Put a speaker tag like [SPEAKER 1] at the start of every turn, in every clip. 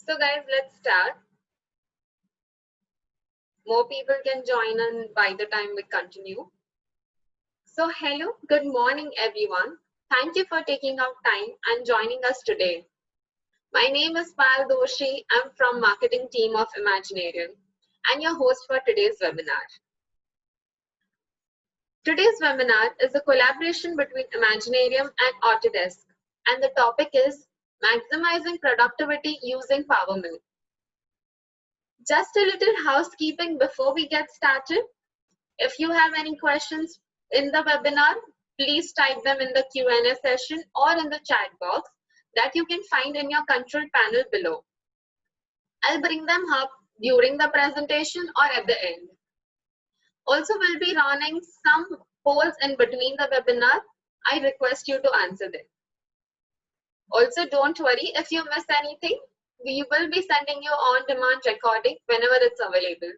[SPEAKER 1] So guys, let's start. More people can join in by the time we continue. So hello, good morning everyone. Thank you for taking out time and joining us today. My name is Payal Doshi. I'm from marketing team of Imaginarium and your host for today's webinar. Today's webinar is a collaboration between Imaginarium and Autodesk, and the topic is maximizing productivity using PowerMill. Just a little housekeeping before we get started. If you have any questions in the webinar, please type them in the Q&A session or in the chat box that you can find in your control panel below. I'll bring them up during the presentation or at the end. Also, we'll be running some polls in between the webinar. I request you to answer them. Also, don't worry if you miss anything. We will be sending you on-demand recording whenever it's available.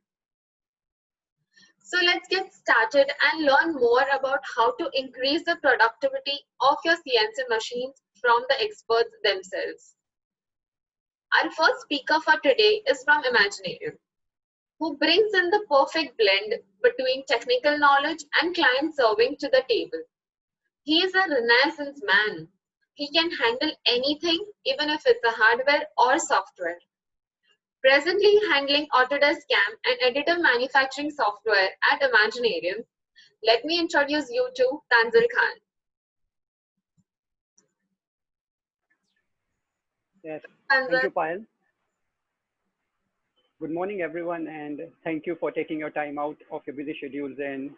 [SPEAKER 1] So let's get started and learn more about how to increase the productivity of your CNC machines from the experts themselves. Our first speaker for today is from Imaginarium, who brings in the perfect blend between technical knowledge and client serving to the table. He is a renaissance man. He can handle anything, even if it's a hardware or software. Presently handling Autodesk CAM and additive manufacturing software at Imaginarium, let me introduce you to Tanzil Khan.
[SPEAKER 2] Yes,
[SPEAKER 1] Tanzil.
[SPEAKER 2] thank you, Payal. Good morning, everyone, and thank you for taking your time out of your busy schedules and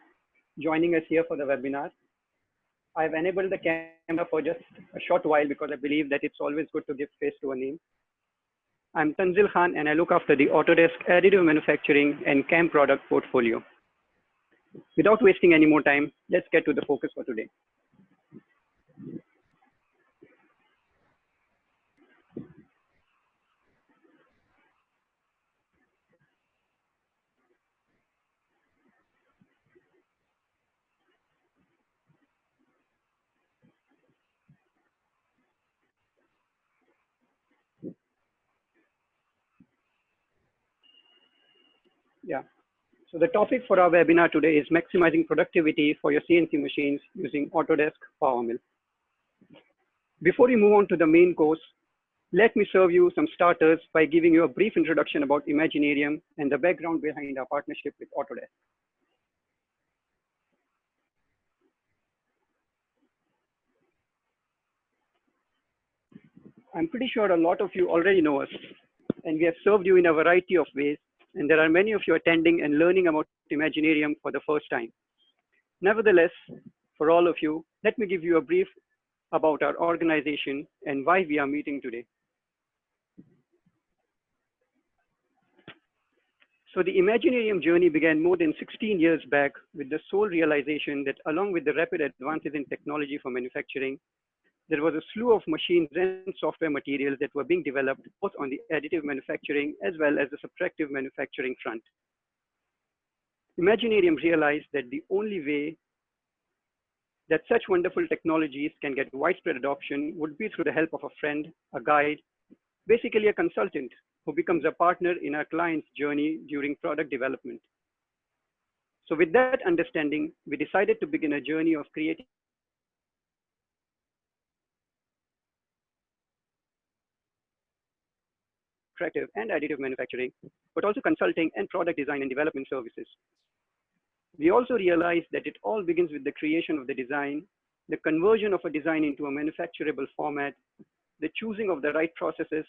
[SPEAKER 2] joining us here for the webinar. I've enabled the camera for just a short while because I believe that it's always good to give face to a name. I'm Tanzil Khan, and I look after the Autodesk additive manufacturing and CAM product portfolio. Without wasting any more time, let's get to the focus for today. Yeah. So the topic for our webinar today is maximizing productivity for your CNC machines using Autodesk PowerMill. Before we move on to the main course, let me serve you some starters by giving you a brief introduction about Imaginarium and the background behind our partnership with Autodesk. I'm pretty sure a lot of you already know us, and we have served you in a variety of ways, and there are many of you attending and learning about Imaginarium for the first time. Nevertheless, for all of you, let me give you a brief about our organization and why we are meeting today. So the Imaginarium journey began more than 16 years back with the sole realization that along with the rapid advances in technology for manufacturing, there was a slew of machines and software materials that were being developed both on the additive manufacturing as well as the subtractive manufacturing front. Imaginarium realized that the only way that such wonderful technologies can get widespread adoption would be through the help of a friend, a guide, basically a consultant who becomes a partner in our client's journey during product development. So with that understanding, we decided to begin a journey of creating subtractive and additive manufacturing, but also consulting and product design and development services. We also realized that it all begins with the creation of the design, the conversion of a design into a manufacturable format, the choosing of the right processes,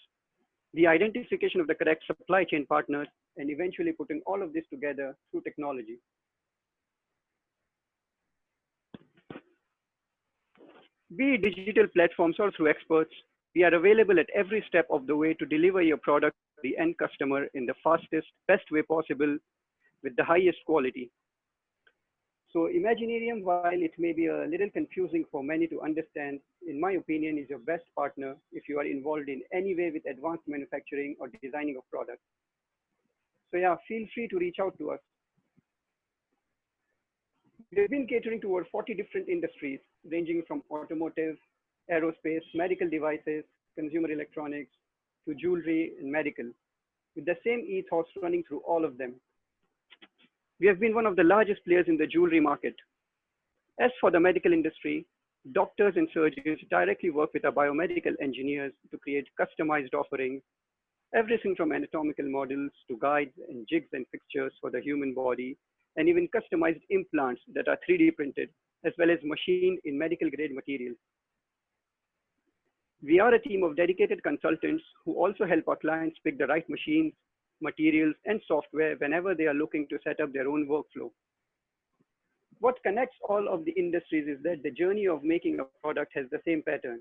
[SPEAKER 2] the identification of the correct supply chain partners, and eventually putting all of this together through technology. Be it digital platforms or through experts, we are available at every step of the way to deliver your product to the end customer in the fastest, best way possible with the highest quality. So Imaginarium, while it may be a little confusing for many to understand, in my opinion, is your best partner if you are involved in any way with advanced manufacturing or designing of products. So yeah, feel free to reach out to us. We've been catering to over 40 different industries, ranging from automotive, aerospace, medical devices, consumer electronics, to jewelry and medical, with the same ethos running through all of them. We have been one of the largest players in the jewelry market. As for the medical industry, doctors and surgeons directly work with our biomedical engineers to create customized offerings, everything from anatomical models to guides and jigs and fixtures for the human body, and even customized implants that are 3D printed, as well as machined in medical grade materials. We are a team of dedicated consultants who also help our clients pick the right machines, materials, and software whenever they are looking to set up their own workflow. What connects all of the industries is that the journey of making a product has the same pattern.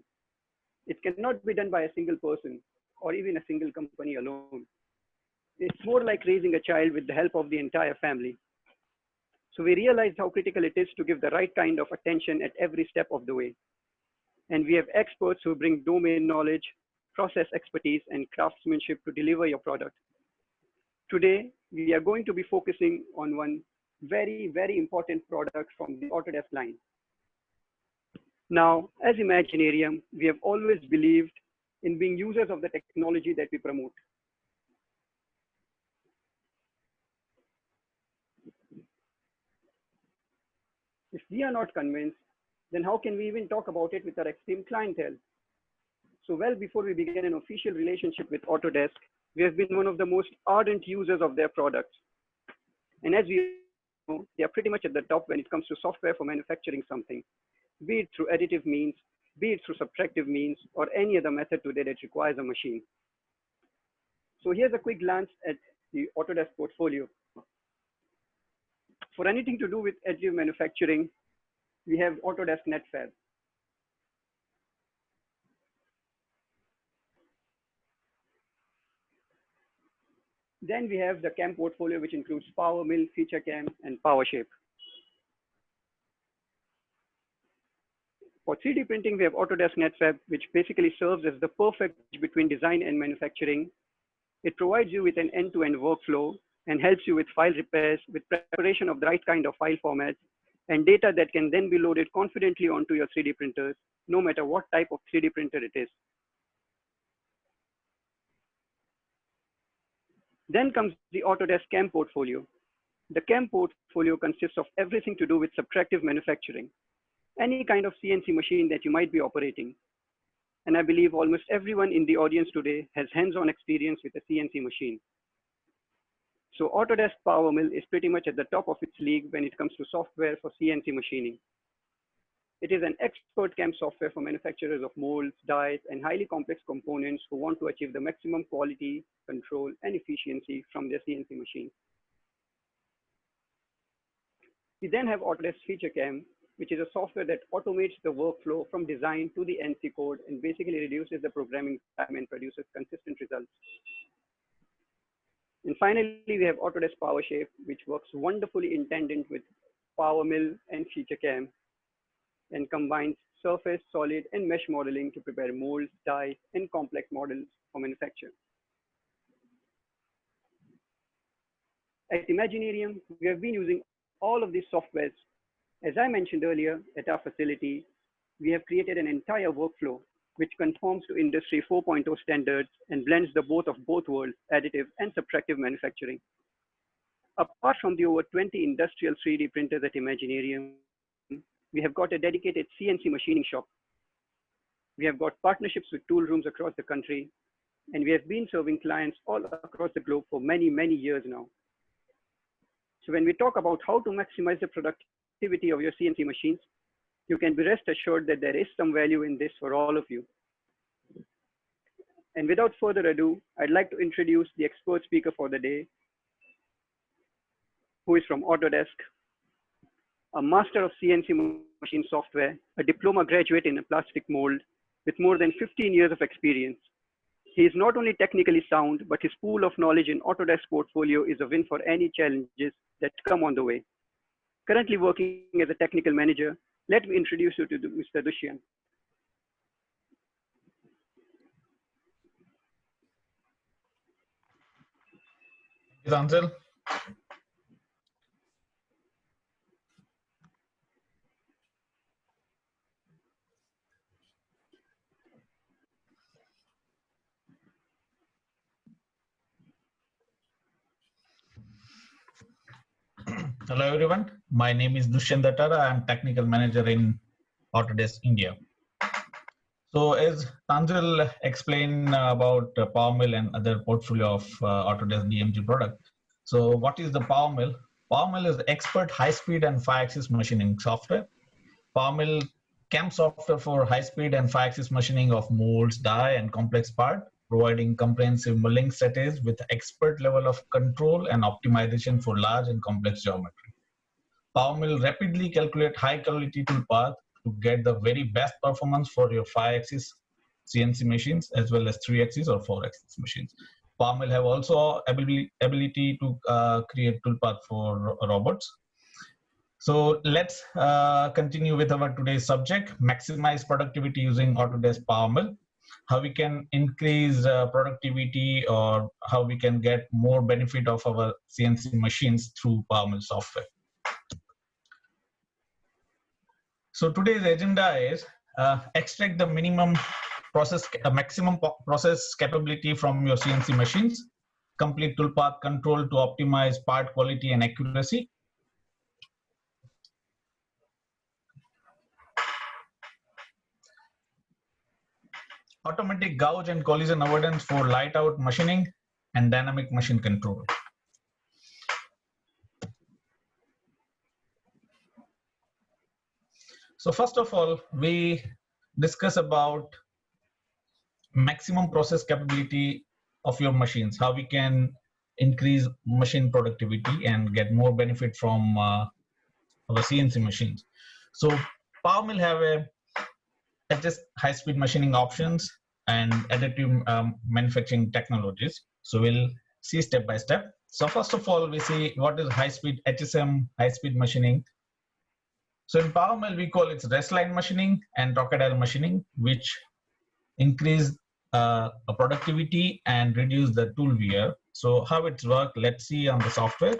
[SPEAKER 2] It cannot be done by a single person or even a single company alone. It's more like raising a child with the help of the entire family. So we realized how critical it is to give the right kind of attention at every step of the way. And we have experts who bring domain knowledge, process expertise, and craftsmanship to deliver your product. Today, we are going to be focusing on one very, very important product from the Autodesk line. Now, as Imaginarium, we have always believed in being users of the technology that we promote. If we are not convinced, then how can we even talk about it with our esteemed clientele? So well before we began an official relationship with Autodesk, we have been one of the most ardent users of their products. And as we know, they are pretty much at the top when it comes to software for manufacturing something, be it through additive means, be it through subtractive means, or any other method today that requires a machine. So here's a quick glance at the Autodesk portfolio. For anything to do with additive manufacturing, we have Autodesk NetFab. Then we have the CAM portfolio, which includes PowerMill, FeatureCAM, and PowerShape. For 3D printing, we have Autodesk NetFab, which basically serves as the perfect bridge between design and manufacturing. It provides you with an end-to-end workflow and helps you with file repairs, with preparation of the right kind of file formats, and data that can then be loaded confidently onto your 3D printers, no matter what type of 3D printer it is. Then comes the Autodesk CAM portfolio. The CAM portfolio consists of everything to do with subtractive manufacturing, any kind of CNC machine that you might be operating. And I believe almost everyone in the audience today has hands-on experience with a CNC machine. So Autodesk PowerMill is pretty much at the top of its league when it comes to software for CNC machining. It is an expert CAM software for manufacturers of molds, dies, and highly complex components who want to achieve the maximum quality, control, and efficiency from their CNC machine. We then have Autodesk FeatureCAM, which is a software that automates the workflow from design to the NC code and basically reduces the programming time and produces consistent results. And finally, we have Autodesk PowerShape, which works wonderfully in tandem with PowerMill and FeatureCAM and combines surface, solid, and mesh modeling to prepare molds, dies, and complex models for manufacture. At Imaginarium, we have been using all of these softwares. As I mentioned earlier, at our facility, we have created an entire workflow which conforms to Industry 4.0 standards and blends the both worlds, additive and subtractive manufacturing. Apart from the over 20 industrial 3D printers at Imaginarium, we have got a dedicated CNC machining shop. We have got partnerships with tool rooms across the country, and we have been serving clients all across the globe for many, many years now. So when we talk about how to maximize the productivity of your CNC machines, you can be rest assured that there is some value in this for all of you. And without further ado, I'd like to introduce the expert speaker for the day, who is from Autodesk, a master of CNC machine software, a diploma graduate in a plastic mold with more than 15 years of experience. He is not only technically sound, but his pool of knowledge in Autodesk portfolio is a win for any challenges that come on the way. Currently working as a technical manager, let me introduce you to Mr. Dushyant.
[SPEAKER 3] Anshul. Hello everyone, my name is Dushyant Dattara. I am Technical Manager in Autodesk India. So as Tanzil explained about PowerMill and other portfolio of Autodesk DMG product. So what is the PowerMill? PowerMill is the expert high-speed and 5-axis machining software. PowerMill CAM software for high-speed and 5-axis machining of molds, die, and complex part, providing comprehensive milling strategies with expert level of control and optimization for large and complex geometry. PowerMill rapidly calculate high-quality toolpath to get the very best performance for your 5-axis CNC machines as well as 3-axis or 4-axis machines. PowerMill have also ability to create toolpath for robots. So let's continue with our today's subject, maximize productivity using Autodesk PowerMill. How we can increase productivity or how we can get more benefit of our CNC machines through PowerMill software. So today's agenda is extract the maximum process capability from your CNC machines, complete toolpath control to optimize part quality and accuracy. Automatic gouge and collision avoidance for light out machining and dynamic machine control. So first of all, we discuss about maximum process capability of your machines, how we can increase machine productivity and get more benefit from our CNC machines. So PowerMill have just high-speed machining options and additive manufacturing technologies. So we'll see step by step. So first of all, we see what is high-speed HSM, high-speed machining. So in PowerMill, we call it rest line machining and crocodile machining, which increase productivity and reduce the tool wear. So how it's work, let's see on the software.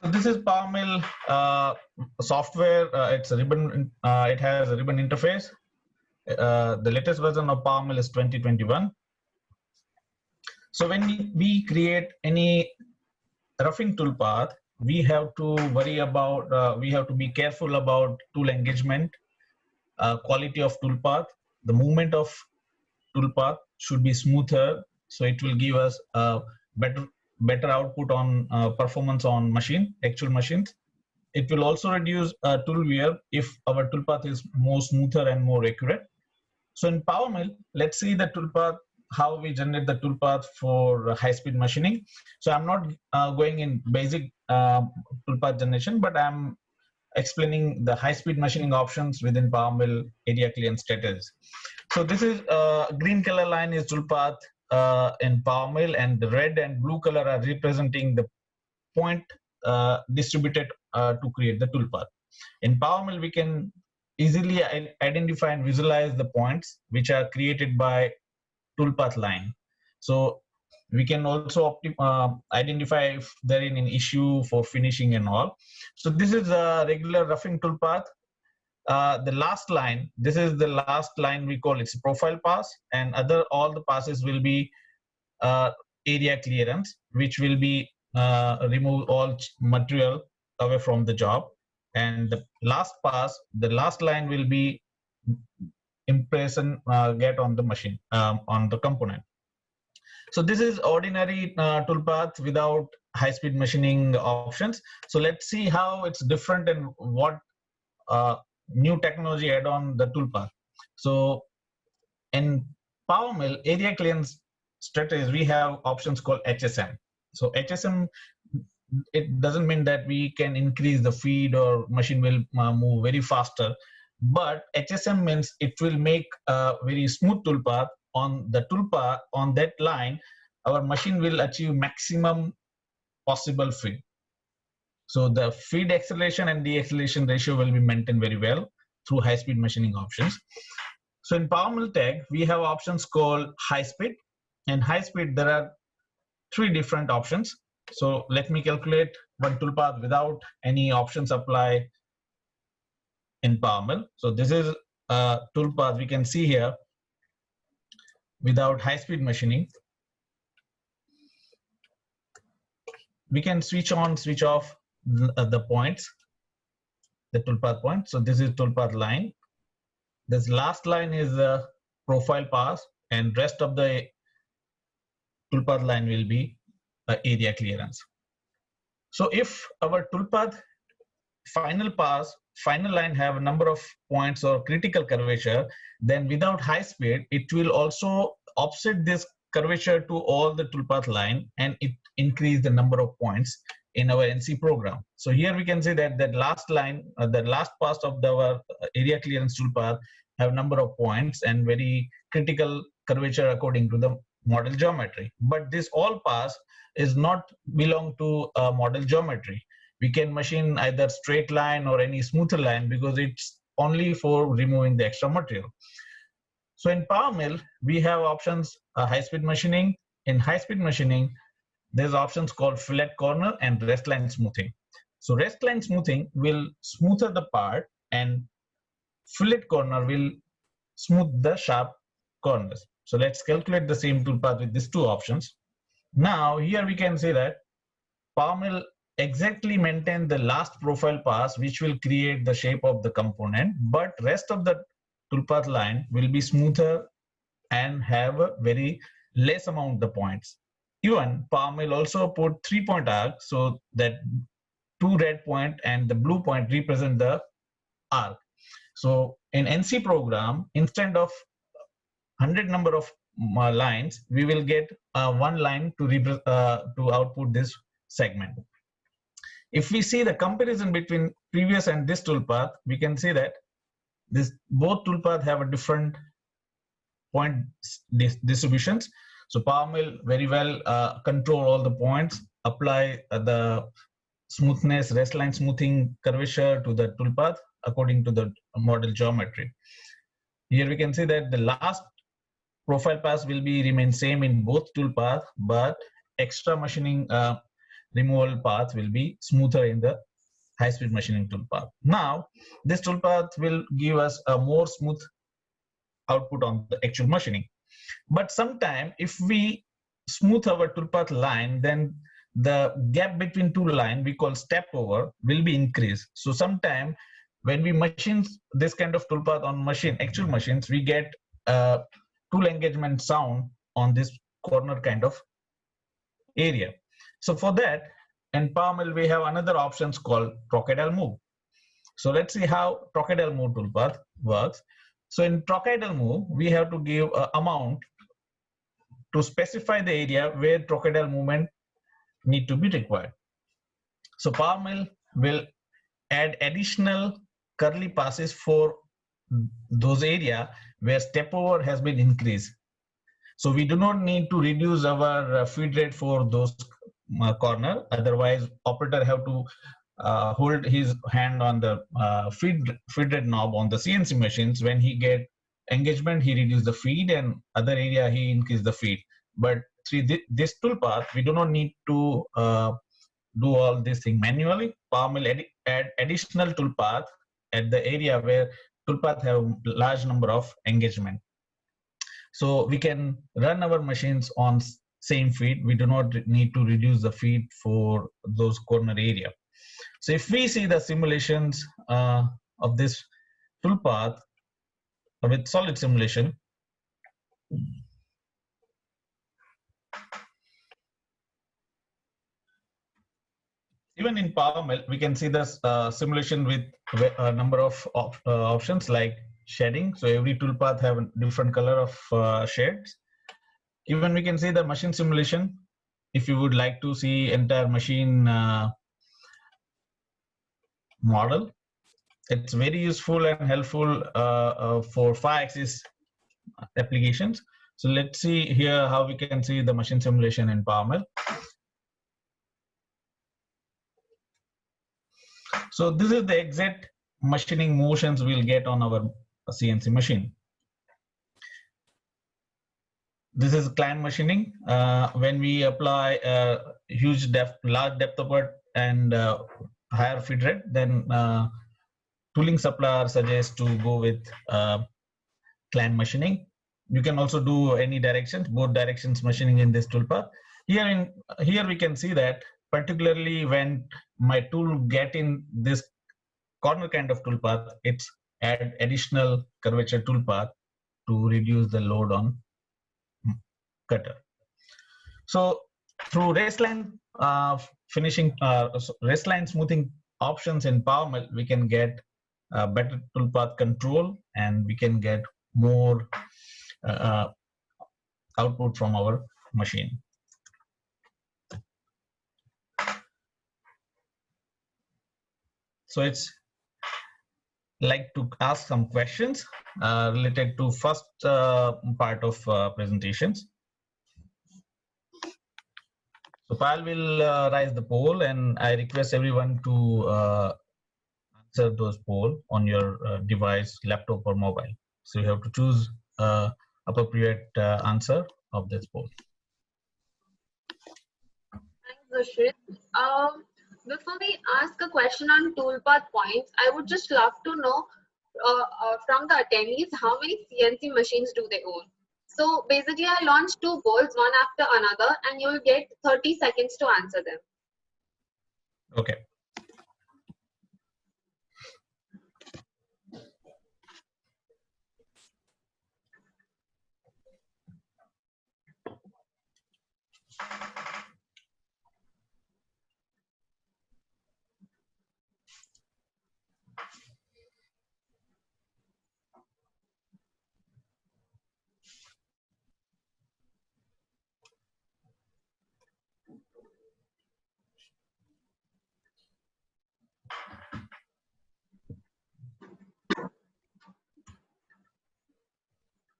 [SPEAKER 3] So this is PowerMill software. It's a ribbon. It has a ribbon interface. The latest version of PowerMill is 2021. So when we create any roughing toolpath, we have to worry about. We have to be careful about tool engagement, quality of toolpath. The movement of toolpath should be smoother, so it will give us a better output on performance on actual machines. It will also reduce tool wear if our toolpath is more smoother and more accurate. So in PowerMill, let's see the toolpath, how we generate the toolpath for high-speed machining. So I'm not going in basic toolpath generation, but I'm explaining the high-speed machining options within PowerMill area clearance strategies. So this is green color line is toolpath in PowerMill, and the red and blue color are representing the point distributed to create the toolpath. In PowerMill, we can easily identify and visualize the points which are created by toolpath line. So we can also identify if there is an issue for finishing and all. So this is a regular roughing toolpath. The last line, this is the last line we call it's profile pass, and all the passes will be area clearance, which will be remove all material away from the job. And the last pass, the last line will be impression get on the machine, on the component. So this is ordinary toolpath without high-speed machining options. So let's see how it's different and what new technology add on the toolpath. So in PowerMill area clearance strategies, we have options called HSM. So HSM, it doesn't mean that we can increase the feed or machine will move very faster, but HSM means it will make a very smooth toolpath. On the toolpath, on that line, our machine will achieve maximum possible feed. So the feed acceleration and deceleration ratio will be maintained very well through high-speed machining options. So in PowerMill tag, we have options called high speed. And high speed, there are 3 different options. So let me calculate one toolpath without any options apply in PowerMill. So this is a toolpath we can see here without high-speed machining. we can switch on, switch off the points, the toolpath point. So this is toolpath line. This last line is the profile pass, and rest of the toolpath line will be area clearance. So if our toolpath final pass, final line have a number of points or critical curvature, then without high speed, it will also offset this curvature to all the toolpath line, and it increase the number of points in our NC program. So here we can see that that last line, the last pass of our area clearance toolpath have number of points and very critical curvature according to the model geometry. But this all pass is not belong to model geometry. We can machine either straight line or any smoother line because it's only for removing the extra material. So in Power Mill, we have options high-speed machining. In high-speed machining, there's options called fillet corner and rest line smoothing. So rest line smoothing will smoother the part, and fillet corner will smooth the sharp corners. So let's calculate the same toolpath with these two options. Now here we can see that Power Mill exactly maintain the last profile pass, which will create the shape of the component, but rest of the toolpath line will be smoother and have a very less amount of points. Even Power Mill also put 3-point arc, so that 2 red point and the blue point represent the arc. So in NC program, instead of 100 number of lines, we will get one line to output this segment. If we see the comparison between previous and this toolpath, we can see that both toolpath have a different point distributions. So Power Mill very well control all the points, apply the smoothness, rest line smoothing curvature to the toolpath according to the model geometry. Here we can see that the last profile pass will be remain same in both toolpath, but extra machining removal path will be smoother in the high-speed machining toolpath. Now, this toolpath will give us a more smooth output on the actual machining. But sometime if we smooth our toolpath line, then the gap between two lines we call step over will be increased. So sometime when we machine this kind of toolpath on actual machines, we get tool engagement sound on this corner kind of area. So for that, in Power Mill, we have another options called trochoidal move. So let's see how trochoidal move toolpath works. So in trochoidal move, we have to give an amount to specify the area where trochoidal movement need to be required. So Power Mill will add additional curly passes for those area where step over has been increased. So we do not need to reduce our feed rate for those corner. Otherwise, operator have to hold his hand on the feed rate knob on the CNC machines. When he get engagement, he reduce the feed, and other area he increase the feed. But through this toolpath, we do not need to do all this thing manually. Power Mill add additional toolpath at the area where toolpath have large number of engagement. So we can run our machines on same feed. We do not need to reduce the feed for those corner area. So if we see the simulations of this toolpath with solid simulation, even in Power Mill, we can see this simulation with a number of options like shading. So every toolpath have a different color of shades. Even we can see the machine simulation. If you would like to see entire machine model, it's very useful and helpful for 5-axis applications. So let's see here how we can see the machine simulation in Power Mill. So this is the exact machining motions we'll get on our CNC machine. This is client machining. When we apply huge depth, large depth of cut and higher feed rate, then tooling supplier suggests to go with client machining. You can also do any directions, both directions machining in this toolpath. Here we can see that particularly when my tool get in this corner kind of toolpath, it's add additional curvature toolpath to reduce the load on cutter. So through race line race line smoothing options in PowerMill, we can get better toolpath control, and we can get more output from our machine. So it's like to ask some questions related to first part of presentations. So Pal will raise the poll, and I request everyone to answer those poll on your device, laptop or mobile. So you have to choose appropriate answer of this poll.
[SPEAKER 1] Thanks, Dushrit. Before we ask a question on toolpath points, I would just love to know from the attendees how many CNC machines do they own. So basically, I launched 2 polls, one after another, and you will get 30 seconds to answer them.
[SPEAKER 3] Okay.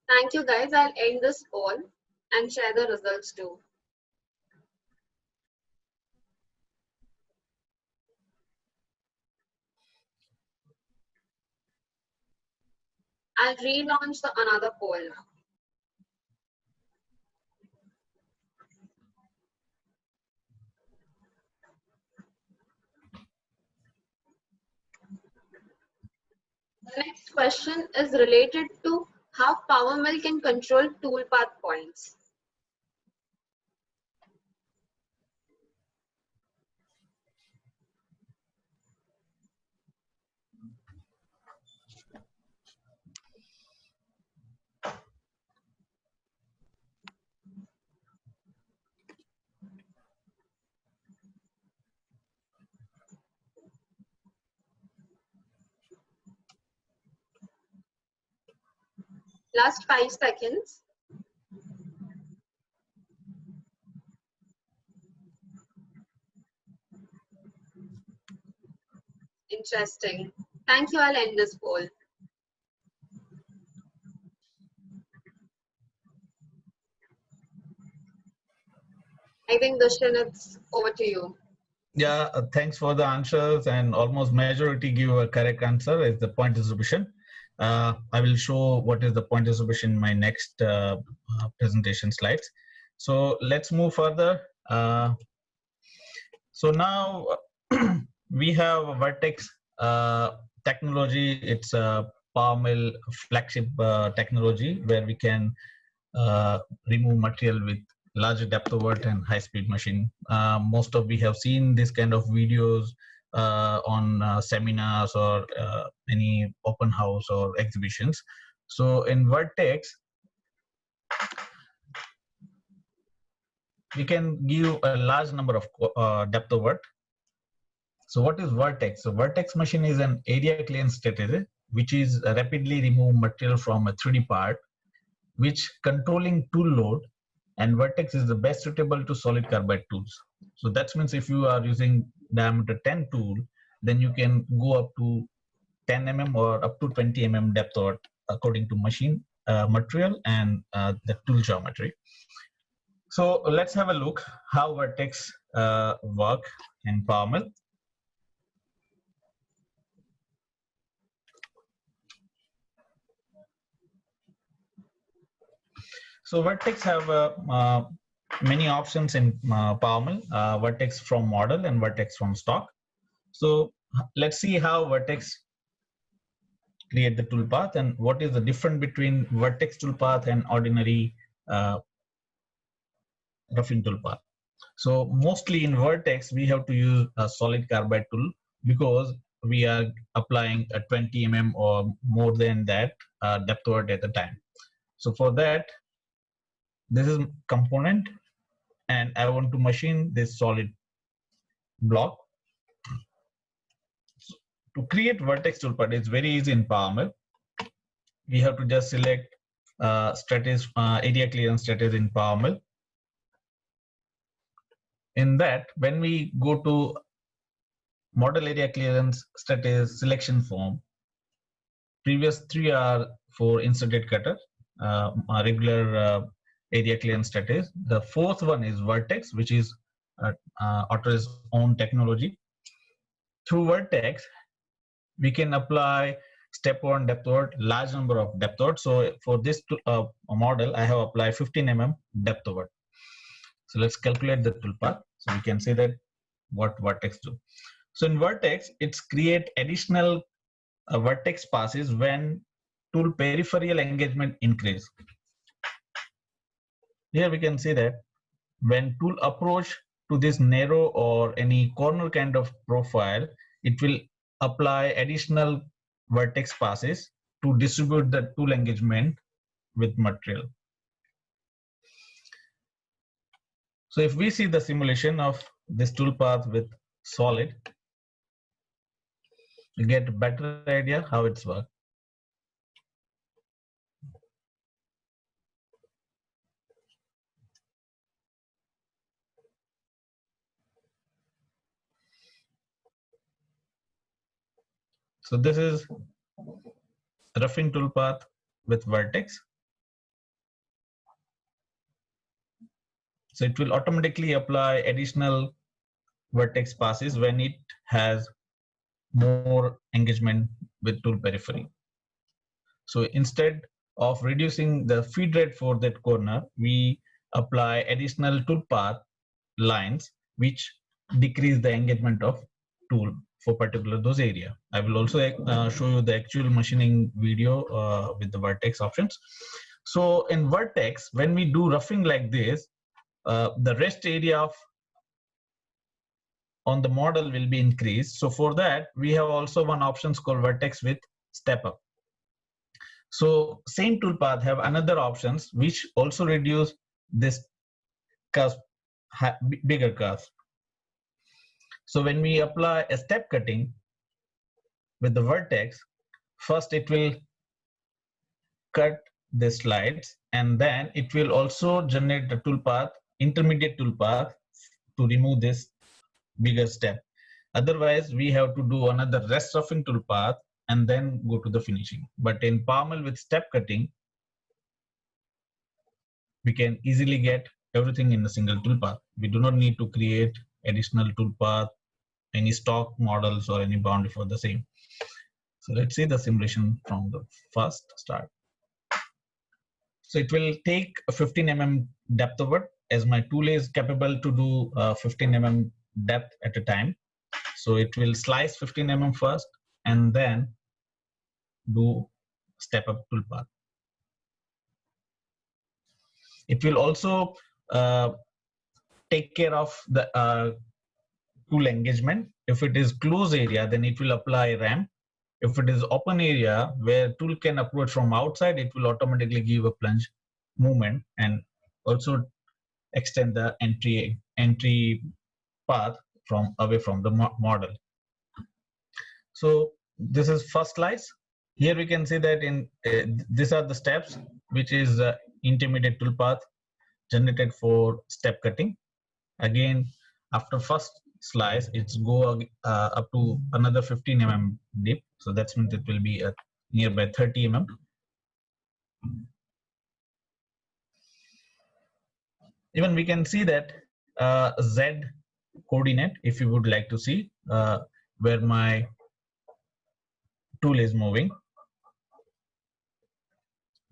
[SPEAKER 1] Thank you, guys. I'll end this poll and share the results too. I'll relaunch another poll now. The next question is related to how PowerMill can control toolpath points. Last 5 seconds. Interesting. Thank you. I'll end this poll. I think Dushran, it's over to you.
[SPEAKER 3] Yeah, thanks for the answers, and almost majority give a correct answer is the point distribution. I will show what is the point distribution in my next presentation slides. So let's move further. So now we have Vertex technology. It's a PowerMill flagship technology where we can remove material with larger depth of work and high-speed machine. Most of we have seen this kind of videos on seminars or any open house or exhibitions. So in Vertex, we can give a large number of depth of work. So what is Vertex? So Vertex machine is an area clearance strategy, which is rapidly remove material from a 3D part, which controlling tool load, and Vertex is the best suitable to solid carbide tools. So that means if you are using diameter 10 tool, then you can go up to 10 mm or up to 20 mm depth or according to machine material and the tool geometry. So let's have a look how Vertex work in PowerMill. So Vertex have many options in PowerMill, Vertex from model and Vertex from stock. So let's see how Vertex create the toolpath and what is the difference between Vertex toolpath and ordinary roughing toolpath. So mostly in Vertex, we have to use a solid carbide tool because we are applying a 20 mm or more than that depth word at a time. So for that, this is component, and I want to machine this solid block. To create vertex toolpath, it's very easy in PowerMill. We have to just select area clearance status in PowerMill. In that, when we go to model area clearance status selection form, previous three are for inserted cutter, regular area clearance status. The fourth one is vertex, which is Autodesk's own technology. Through vertex, we can apply step one depth word, large number of depth word. So for this model, I have applied 15 mm depth word. So let's calculate the toolpath. So we can see that what vertex do. So in vertex, it's create additional vertex passes when tool peripheral engagement increase. Here we can see that when tool approach to this narrow or any corner kind of profile, it will apply additional vertex passes to distribute the tool engagement with material. So if we see the simulation of this toolpath with solid, you get a better idea how it's worked. So this is roughing toolpath with vertex. So it will automatically apply additional vertex passes when it has more engagement with tool periphery. So instead of reducing the feed rate for that corner, we apply additional toolpath lines which decrease the engagement of tool for particular those area. I will also show you the actual machining video with the vertex options. So in vertex, when we do roughing like this, the rest area of on the model will be increased. So for that, we have also one options called vertex with step up. So same toolpath have another options which also reduce this cusp, bigger cusp. So when we apply a step cutting with the vertex, first it will cut the slides, and then it will also generate the toolpath, intermediate toolpath to remove this bigger step. Otherwise, we have to do another rest roughing toolpath and then go to the finishing. But in PowerMill with step cutting, we can easily get everything in a single toolpath. We do not need to create additional toolpath, any stock models or any boundary for the same. So let's see the simulation from the first start. So it will take a 15 mm depth over, as my tool is capable to do 15 mm depth at a time. So it will slice 15 mm first and then do step up toolpath. It will also take care of the tool engagement. If it is closed area, then it will apply ramp. If it is open area where tool can approach from outside, it will automatically give a plunge movement and also extend the entry path from away from the model. So this is first slice. Here we can see that in these are the steps, which is intermediate toolpath generated for step cutting. Again, after first slice, it's go up to another 15 mm dip. So that means it will be nearby 30 mm. Even we can see that Z coordinate, if you would like to see where my tool is moving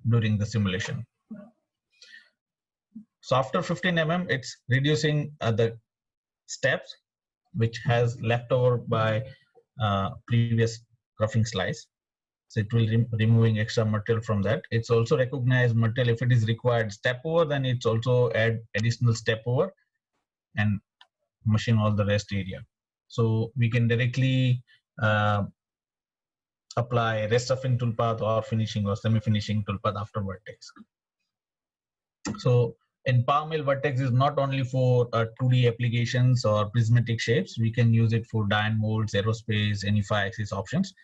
[SPEAKER 3] during the simulation. So after 15 mm, it's reducing the steps which has left over by previous roughing slice. So it will removing extra material from that. It's also recognize material if it is required step over, then it's also add additional step over. and machine all the rest area. So we can directly apply rest roughing toolpath or finishing or semi-finishing toolpath after vertex. So in Power Mill, vertex is not only for 2D applications or prismatic shapes. We can use it for die and molds, aerospace, any 5-axis options.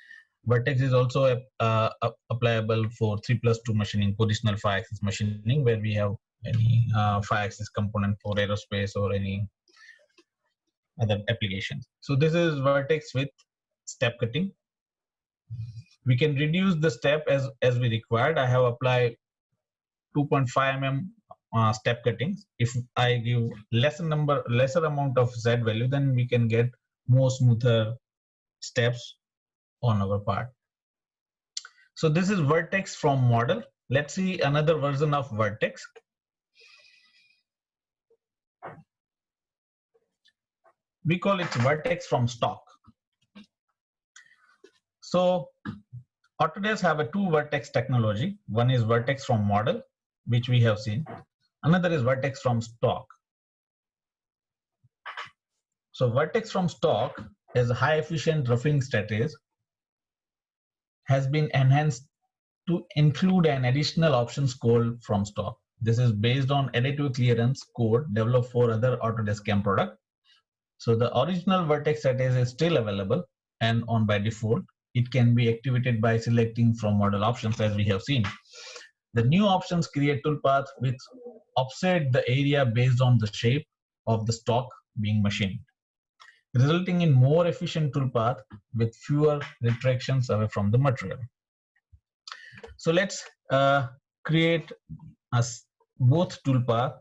[SPEAKER 3] Vertex is also applicable for 3+2 machining, positional 5-axis machining, where we have any 5-axis component for aerospace or any other applications. So this is vertex with step cutting. We can reduce the step as we required. I have applied 2.5 mm step cuttings. If I give lesser amount of Z value, then we can get more smoother steps on our part. So this is vertex from model. Let's see another version of vertex. We call it vertex from stock. So Autodesk have a 2 vertex technology. One is vertex from model, which we have seen. Another is vertex from stock. So vertex from stock is a high efficient roughing strategy, has been enhanced to include an additional options called from stock. This is based on additive clearance code developed for other Autodesk CAM product. So the original vertex strategy is still available and on by default. It can be activated by selecting from model options, as we have seen. The new options create toolpath which offset the area based on the shape of the stock being machined, resulting in more efficient toolpath with fewer retractions away from the material. So let's create both toolpath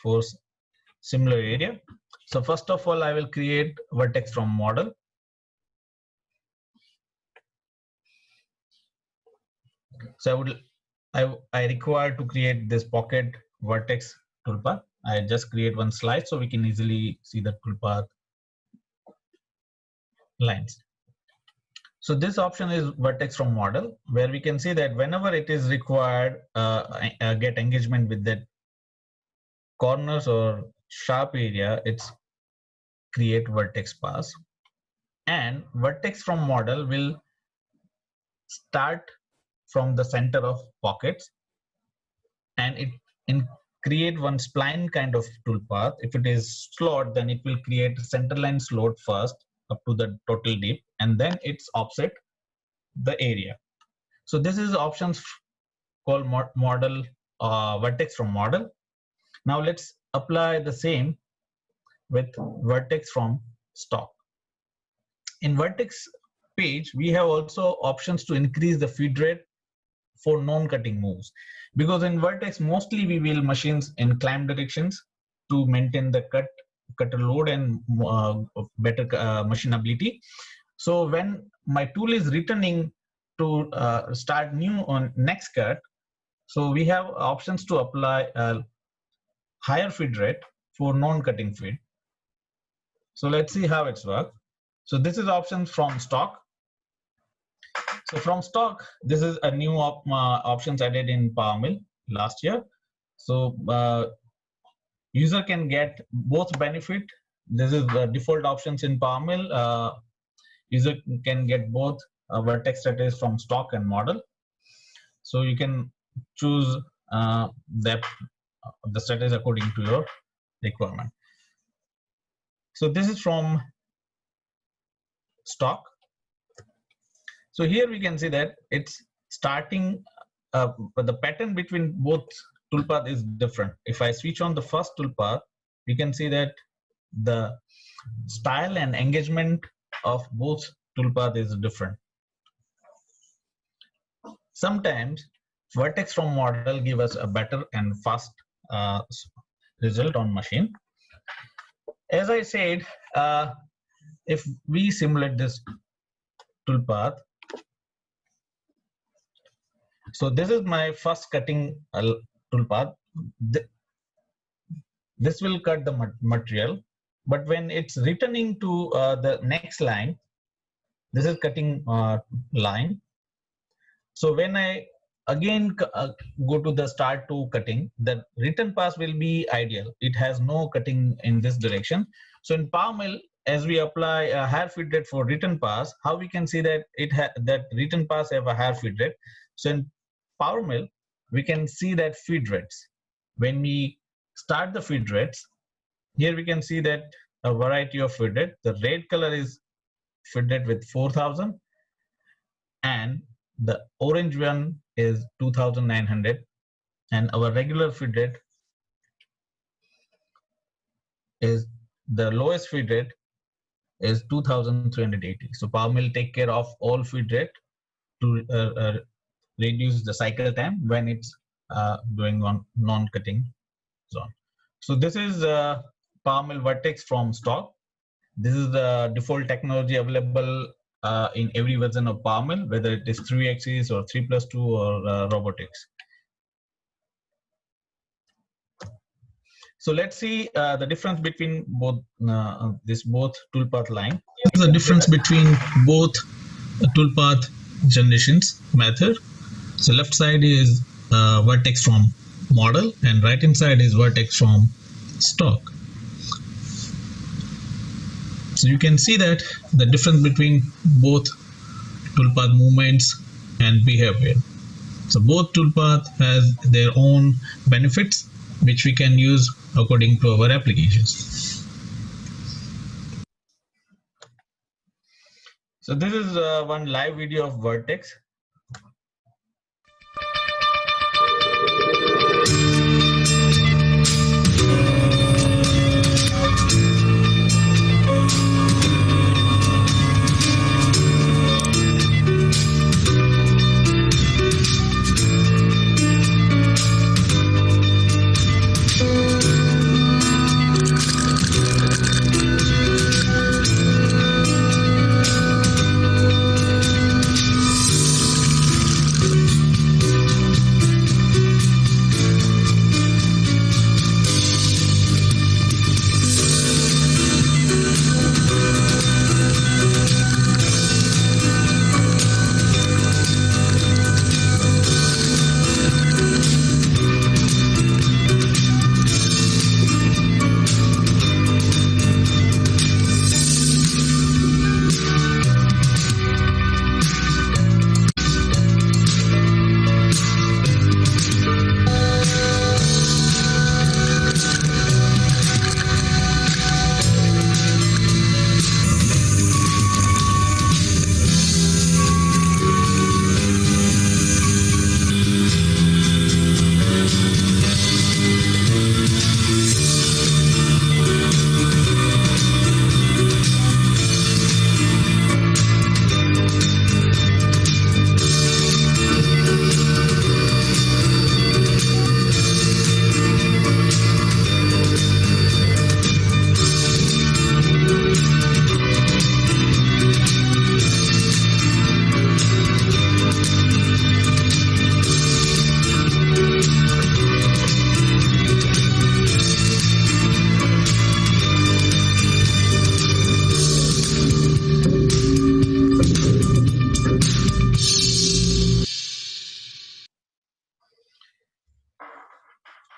[SPEAKER 3] for similar area. So first of all, I will create vertex from model. So I require to create this pocket vertex toolpath. I just create one slide so we can easily see the toolpath lines. So this option is vertex from model, where we can see that whenever it is required, get engagement with the corners or sharp area, it's create vertex pass. And vertex from model will start from the center of pockets, and it create one spline kind of toolpath. If it is slot, then it will create a centerline slot first up to the total dip, and then it's offset the area. So this is options called model vertex from model. Now let's apply the same with vertex from stock. In vertex page, we have also options to increase the feed rate for non-cutting moves, because in vertex mostly we will machines in climb directions to maintain the cutter load and better machinability. So when my tool is returning to start new on next cut, so we have options to apply a higher feed rate for non-cutting feed. So let's see how it's work. So this is options from stock. So from stock, this is a new options added in Power Mill last year. So user can get both benefit. This is the default options in Power Mill. User can get both vertex strategies from stock and model. So you can choose the strategy according to your requirement. So this is from stock. So here we can see that it's starting, but the pattern between both toolpath is different. If I switch on the first toolpath, you can see that the style and engagement of both toolpath is different. Sometimes vertex from model give us a better and fast result on machine. As I said, if we simulate this toolpath, so this is my first cutting toolpath. This will cut the material, but when it's returning to the next line, this is cutting line. So when I again go to the start to cutting, the return pass will be ideal. It has no cutting in this direction. So in Power Mill, as we apply a higher feed rate for return pass, how we can see that that return pass have a higher feed rate. So in Power Mill, we can see that feed rates. When we start the feed rates, here we can see that a variety of feed rate. The red color is feed rate with 4,000, and the orange one is 2,900, and our regular feed rate is the lowest feed rate is 2,380. So Power Mill take care of all feed rate to reduce the cycle time when it's doing on non-cutting zone. So this is Power Mill Vertex from stock. This is the default technology available in every version of Power Mill, whether it is 3-axis or 3+2 or robotics. So let's see the difference between both both toolpath line. There's a difference between both toolpath generations method. So left side is vertex from model, and right hand side is vertex from stock. So you can see that the difference between both toolpath movements and behavior. So both toolpath has their own benefits, which we can use according to our applications. So this is one live video of Vertex.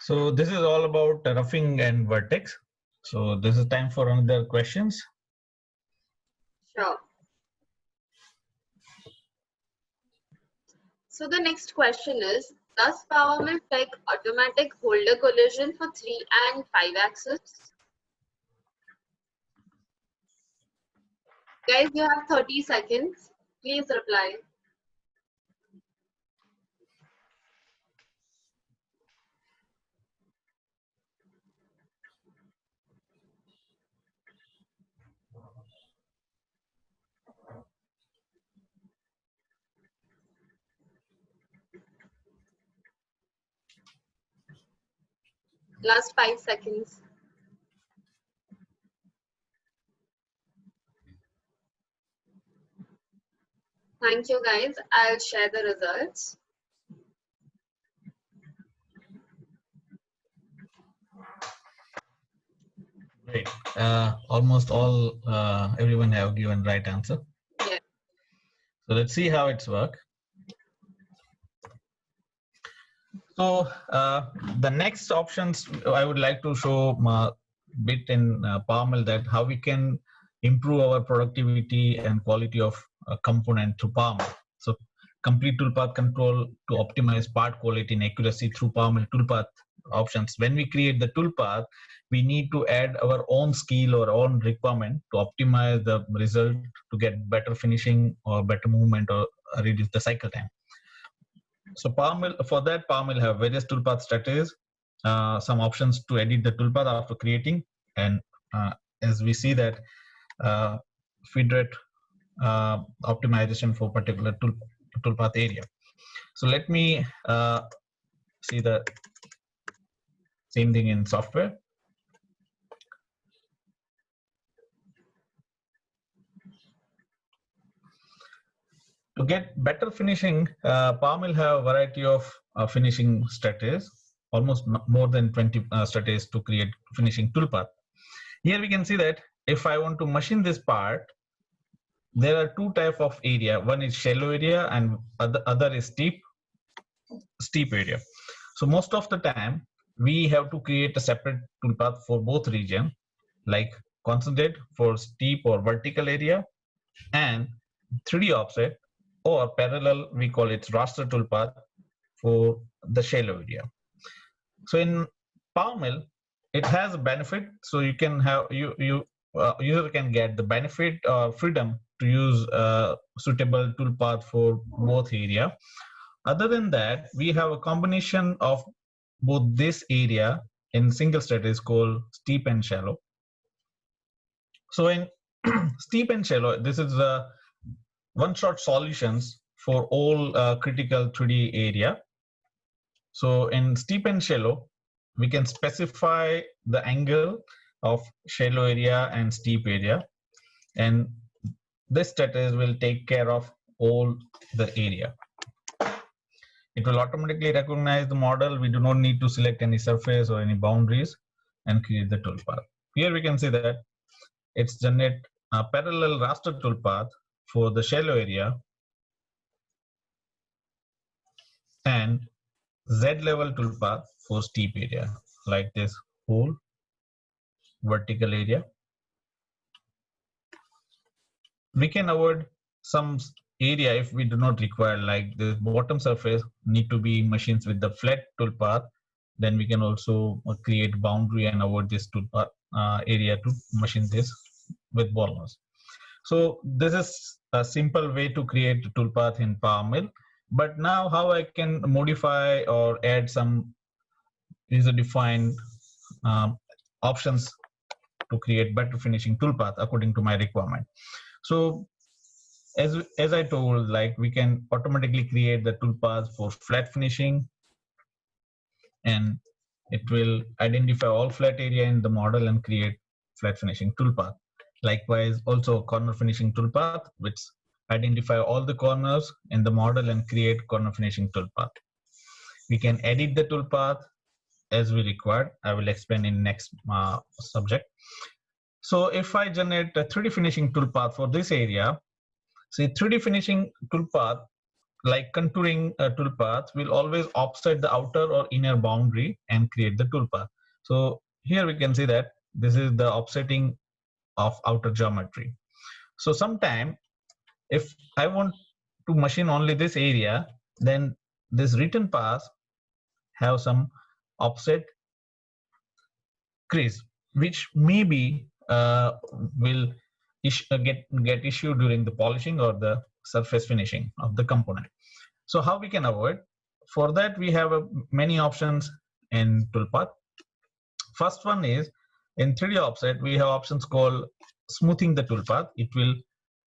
[SPEAKER 3] So this is all about roughing and vertex. So this is time for another questions.
[SPEAKER 1] Sure. So the next question is, does Power Mill take automatic holder collision for 3 and 5 axis? Guys, you have 30 seconds. Please reply. Last 5 seconds. Thank you, guys. I'll share the results.
[SPEAKER 3] Great. Almost all, everyone have given right answer.
[SPEAKER 1] Yeah.
[SPEAKER 3] So let's see how it's work. So the next options I would like to show a bit in PowerMill that how we can improve our productivity and quality of a component through PowerMill. So complete toolpath control to optimize part quality and accuracy through PowerMill toolpath options. When we create the toolpath, we need to add our own skill or own requirement to optimize the result to get better finishing or better movement or reduce the cycle time. So PowerMill, for that, PowerMill have various toolpath strategies, some options to edit the toolpath after creating, and as we see that feed rate optimization for particular toolpath area. So let me see the same thing in software. To get better finishing, PowerMill have a variety of finishing strategies, almost more than 20 strategies to create finishing toolpath. Here we can see that if I want to machine this part, there are two types of area. One is shallow area and other is steep area. So most of the time, we have to create a separate toolpath for both region, like concentrate for steep or vertical area, and 3D offset or parallel, we call it raster toolpath for the shallow area. So in PowerMill, it has a benefit. So you can have user can get the benefit or freedom to use a suitable toolpath for both area. Other than that, we have a combination of both this area in single step is called steep and shallow. So in steep and shallow, this is a one-shot solutions for all critical 3D area. So in steep and shallow, we can specify the angle of shallow area and steep area, and this strategy will take care of all the area. It will automatically recognize the model. We do not need to select any surface or any boundaries and create the toolpath. Here we can see that it's generate a parallel raster toolpath for the shallow area and Z level toolpath for steep area, like this whole vertical area. We can avoid some area if we do not require, like the bottom surface need to be machines with the flat toolpath. Then we can also create boundary and avoid this toolpath area to machine this with burners. So this is a simple way to create a toolpath in PowerMill. But now how I can modify or add some user-defined options to create better finishing toolpath according to my requirement. So as I told, like we can automatically create the toolpath for flat finishing, and it will identify all flat area in the model and create flat finishing toolpath. Likewise, also corner finishing toolpath, which identify all the corners in the model and create corner finishing toolpath. We can edit the toolpath as we require. I will explain in next subject. So if I generate a 3D finishing toolpath for this area, see 3D finishing toolpath, like contouring a toolpath, will always offset the outer or inner boundary and create the toolpath. So here we can see that this is the offsetting of outer geometry. So sometime if I want to machine only this area, then this written path have some offset crease, which maybe will get issued during the polishing or the surface finishing of the component. So how we can avoid? For that, we have many options in toolpath. First one is in 3D offset, we have options called smoothing the toolpath. It will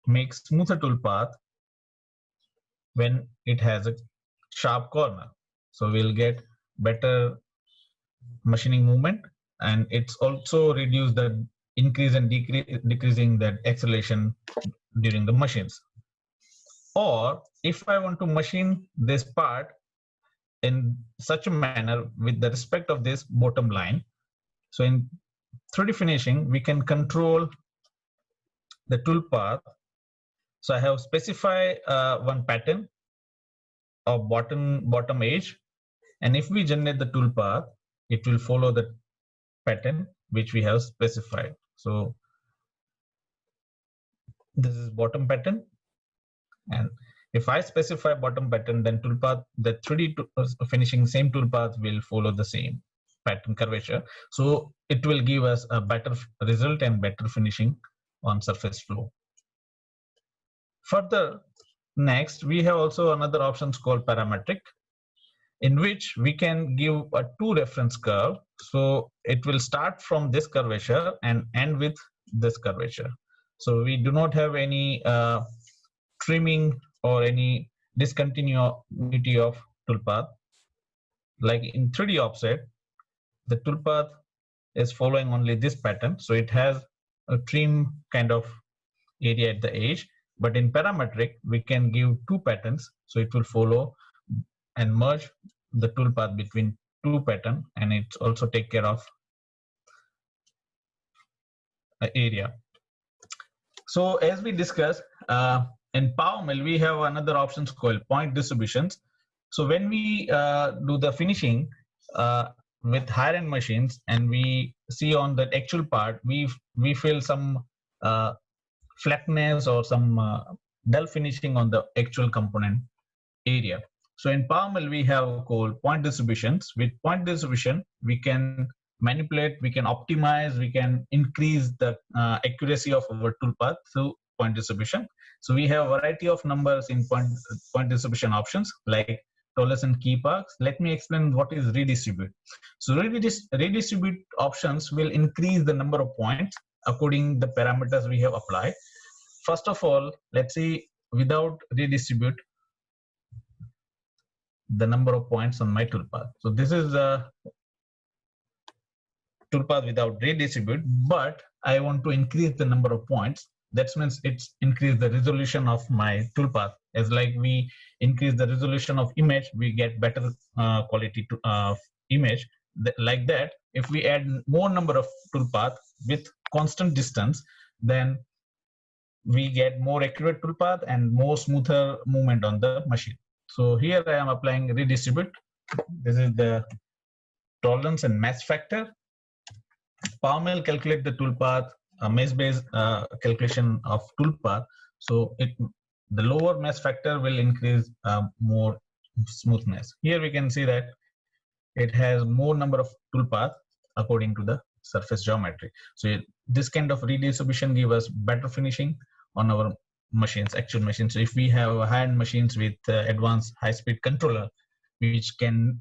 [SPEAKER 3] make smoother toolpath when it has a sharp corner. So we'll get better machining movement, and it's also reduce the increase and decreasing that acceleration during the machines. Or if I want to machine this part in such a manner with the respect of this bottom line, so in 3D finishing, we can control the toolpath. So I have specified one pattern of bottom edge, And if we generate the toolpath, it will follow the pattern which we have specified. So this is bottom pattern, and if I specify bottom pattern, then toolpath, the 3D finishing same toolpath will follow the same pattern curvature. So it will give us a better result and better finishing on surface flow. Further, next we have also another options called parametric, in which we can give a 2 reference curve. So it will start from this curvature and end with this curvature. So we do not have any trimming or any discontinuity of toolpath. Like in 3D offset, the toolpath is following only this pattern. So it has a trim kind of area at the edge. But in parametric, we can give 2 patterns. So it will follow and merge the toolpath between 2 patterns, and it also take care of area. So as we discussed, in PowerMill, we have another options called point distributions. So when we do the finishing with higher end machines and we see on the actual part, we feel some flatness or some dull finishing on the actual component area. So in PowerMill, we have called point distributions. With point distribution, we can manipulate, we can optimize, we can increase the accuracy of our toolpath through point distribution. So we have a variety of numbers in point distribution options like tolerance and key paths. Let me explain what is redistribute. So redistribute options will increase the number of points according to the parameters we have applied. First of all, let's see without redistribute the number of points on my toolpath. So this is a toolpath without redistribute, but I want to increase the number of points. That means it's increase the resolution of my toolpath. As like we increase the resolution of image, we get better quality to, image. Like that, if we add more number of toolpath with constant distance, then we get more accurate toolpath and more smoother movement on the machine. So here I am applying redistribute. This is the tolerance and mesh factor. PowerMill calculate the toolpath, mesh-based calculation of toolpath. So the lower mesh factor will increase more smoothness. Here we can see that it has more number of toolpath according to the surface geometry. So this kind of redistribution gives us better finishing on our machines, actual machines. So if we have high-end machines with advanced high-speed controller, which can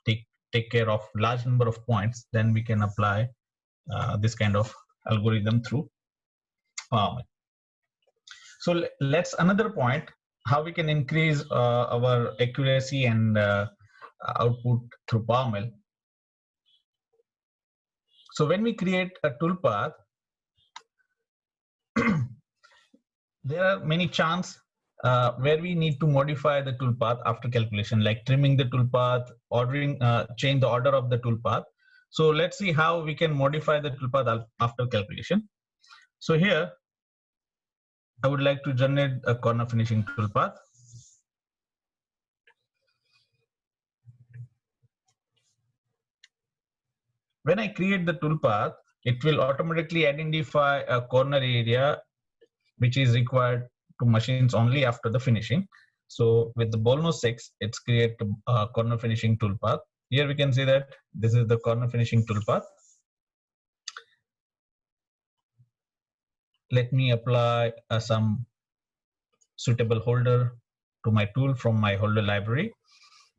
[SPEAKER 3] take care of large number of points, then we can apply this kind of algorithm through PowerMill. So let's another point, how we can increase our accuracy and output through PowerMill. So when we create a toolpath, there are many chances where we need to modify the toolpath after calculation, like trimming the toolpath, change the order of the toolpath. So let's see how we can modify the toolpath after calculation. So here, I would like to generate a corner finishing toolpath. When I create the toolpath, it will automatically identify a corner area which is required to machines only after the finishing. So with the Bolno 6, it's create a corner finishing toolpath. Here we can see that this is the corner finishing toolpath. Let me apply some suitable holder to my tool from my holder library.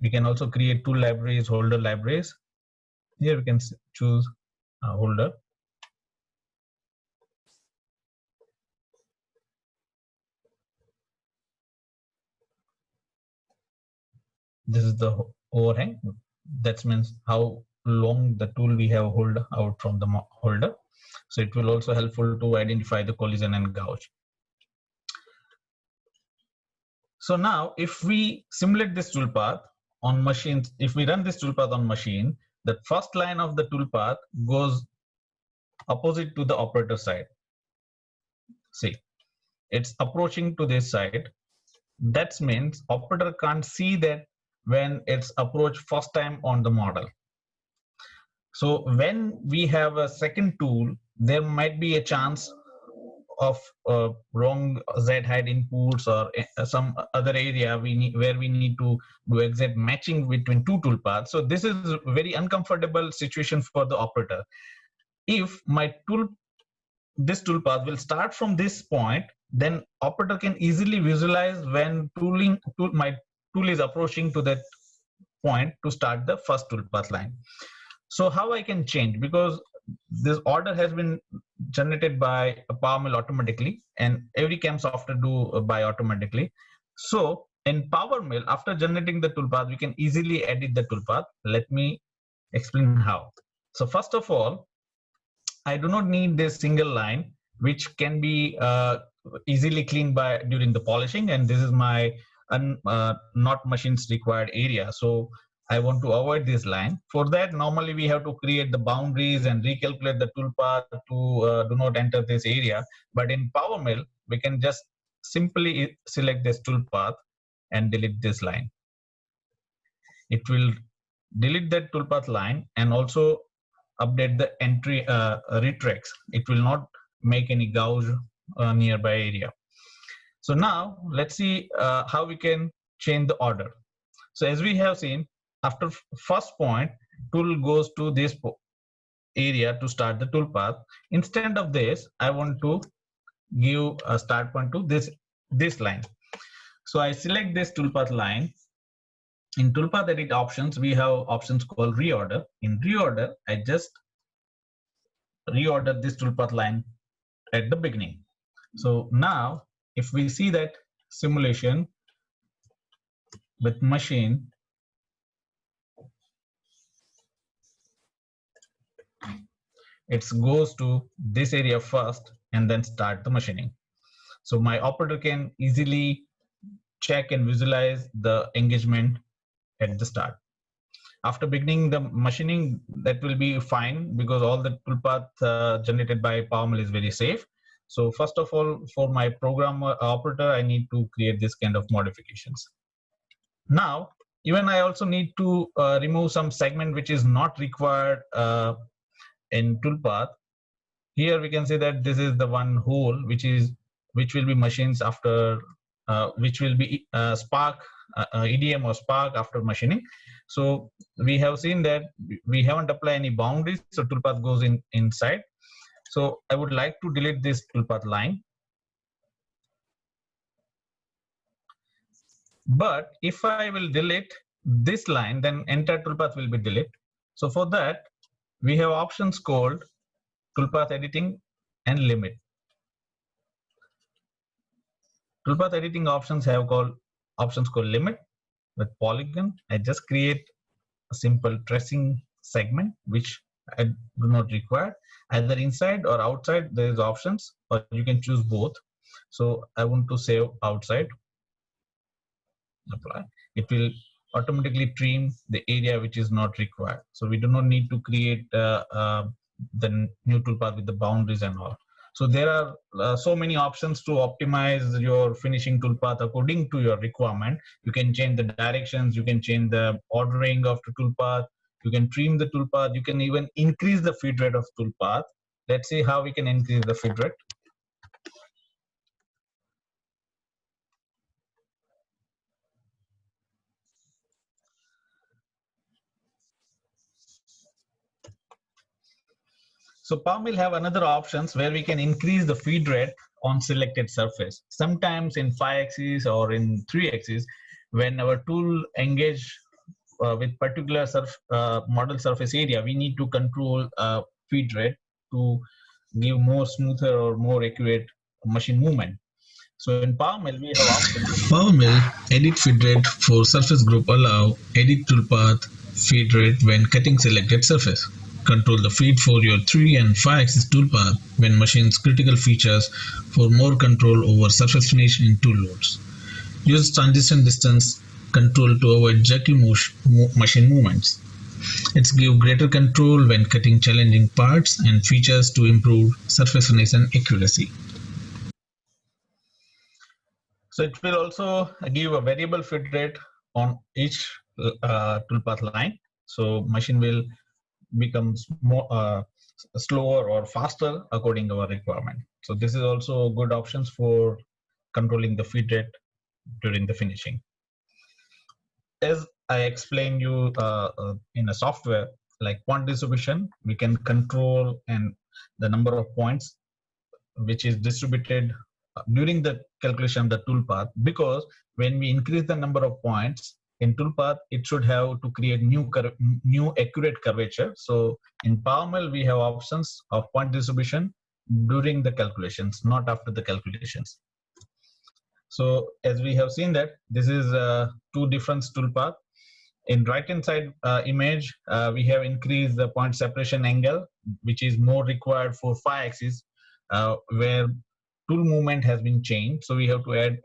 [SPEAKER 3] We can also create tool libraries, holder libraries. Here we can choose a holder. This is the overhang. That means how long the tool we have hold out from the holder. So it will also helpful to identify the collision and gouge. So now if we simulate this toolpath on machines, if we run this toolpath on machine, the first line of the toolpath goes opposite to the operator side. See, it's approaching to this side. That means operator can't see that when it's approached first time on the model. So when we have a second tool, there might be a chance of wrong Z height inputs or some other area where we need to do exact matching between two toolpaths. So this is a very uncomfortable situation for the operator. If this toolpath will start from this point, then operator can easily visualize when my tool is approaching to that point to start the first toolpath line. So how I can change, because this order has been generated by PowerMill automatically, and every CAM software do by automatically. So in PowerMill, after generating the toolpath, we can easily edit the toolpath. Let me explain how. So first of all, I do not need this single line, which can be easily cleaned during the polishing, and this is my not machines required area. So I want to avoid this line. For that, normally we have to create the boundaries and recalculate the toolpath to do not enter this area. But in PowerMill, we can just simply select this toolpath and delete this line. It will delete that toolpath line and also update the entry retracts. It will not make any gouge nearby area. So now let's see how we can change the order. So as we have seen, after first point, tool goes to this area to start the toolpath. Instead of this, I want to give a start point to this line. So I select this toolpath line. In toolpath edit options, we have options called reorder. In reorder, I just reorder this toolpath line at the beginning. So now, if we see that simulation with machine, it goes to this area first and then start the machining. So my operator can easily check and visualize the engagement at the start. After beginning the machining, that will be fine because all the toolpath generated by PowerMill is very safe. So first of all, for my program operator, I need to create this kind of modifications. Now, even I also need to remove some segment which is not required in toolpath. Here we can say that this is the one hole which will be machines after which will be Spark EDM or Spark after machining. So we have seen that we haven't applied any boundaries, so toolpath goes inside. So I would like to delete this toolpath line. But if I will delete this line, then entire toolpath will be deleted. So for that, we have options called toolpath editing and limit. Toolpath editing options have options called limit. With polygon, I just create a simple tracing segment which I do not require. Either inside or outside, there is options, or you can choose both. So I want to save outside. Apply. It will automatically trim the area which is not required. So we do not need to create the new toolpath with the boundaries and all. So there are so many options to optimize your finishing toolpath according to your requirement. You can change the directions, you can change the ordering of the toolpath, you can trim the toolpath, you can even increase the feed rate of toolpath. Let's see how we can increase the feed rate. So PowerMill have another options where we can increase the feed rate on selected surface. Sometimes in 5-axis or in 3-axis, when our tool engage with particular model surface area, we need to control feed rate to give more smoother or more accurate machine movement. So in PowerMill, we have options.
[SPEAKER 4] PowerMill edit feed rate for surface group allow edit toolpath feed rate when cutting selected surface. Control the feed for your 3 and 5-axis toolpath when machines critical features for more control over surface finish in tool loads. Use transition distance control to avoid jerky machine movements. It's give greater control when cutting challenging parts and features to improve surface finish and accuracy.
[SPEAKER 3] So it will also give a variable feed rate on each toolpath line. So machine will become more slower or faster according to our requirement. So this is also good options for controlling the feed rate during the finishing. As I explained you in a software like point distribution, we can control and the number of points which is distributed during the calculation of the toolpath, because when we increase the number of points in toolpath, it should have to create new accurate curvature. So in PowerMill, we have options of point distribution during the calculations, not after the calculations. So as we have seen that this is two different toolpath. In right hand side image, we have increased the point separation angle, which is more required for 5-axis, where tool movement has been changed. So we have to add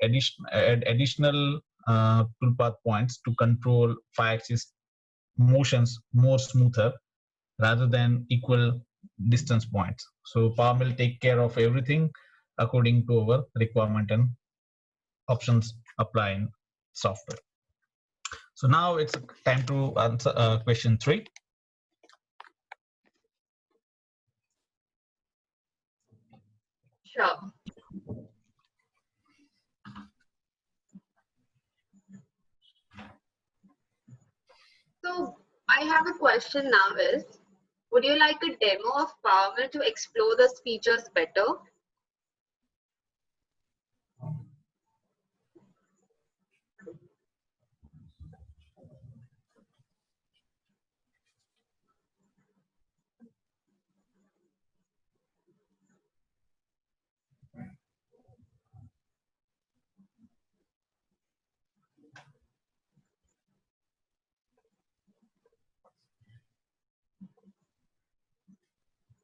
[SPEAKER 3] additional toolpath points to control 5-axis motions more smoother rather than equal distance points. So PowerMill will take care of everything according to our requirement and options apply in software. So now it's time to answer question 3.
[SPEAKER 1] Sure. So I have a question now is, would you like a demo of PowerMill to explore those features better?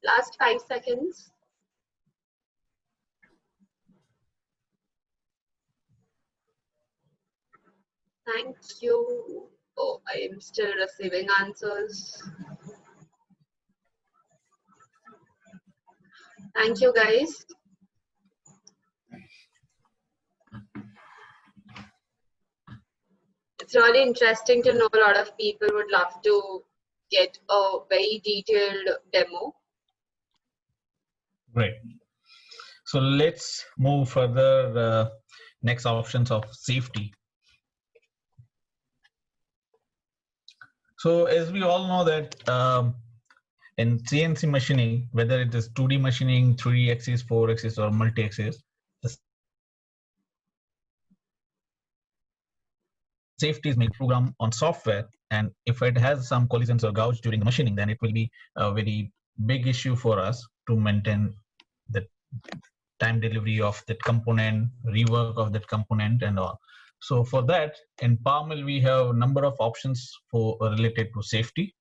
[SPEAKER 1] Last 5 seconds. Thank you. Oh, I am still receiving answers. Thank you, guys. It's really interesting to know a lot of people would love to get a very detailed demo.
[SPEAKER 3] Great. So let's move further. Next options of safety. So as we all know that in CNC machining, whether it is 2D machining, 3-axis, 4-axis, or multi-axis, the safety is made program on software, and if it has some collisions or gouge during the machining, then it will be a very big issue for us to maintain the time delivery of that component, rework of that component, and all. So for that, in PowerMill, we have a number of options for related to safety.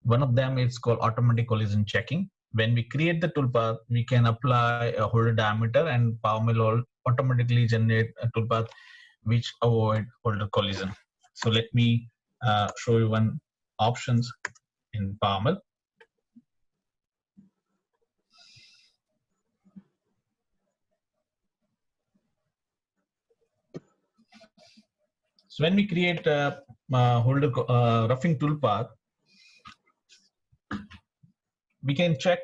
[SPEAKER 3] One of them is called automatic collision checking. When we create the toolpath, we can apply a holder diameter, and PowerMill will automatically generate a toolpath which avoid holder collision. So let me show you one options in PowerMill. So when we create a holder roughing toolpath, we can check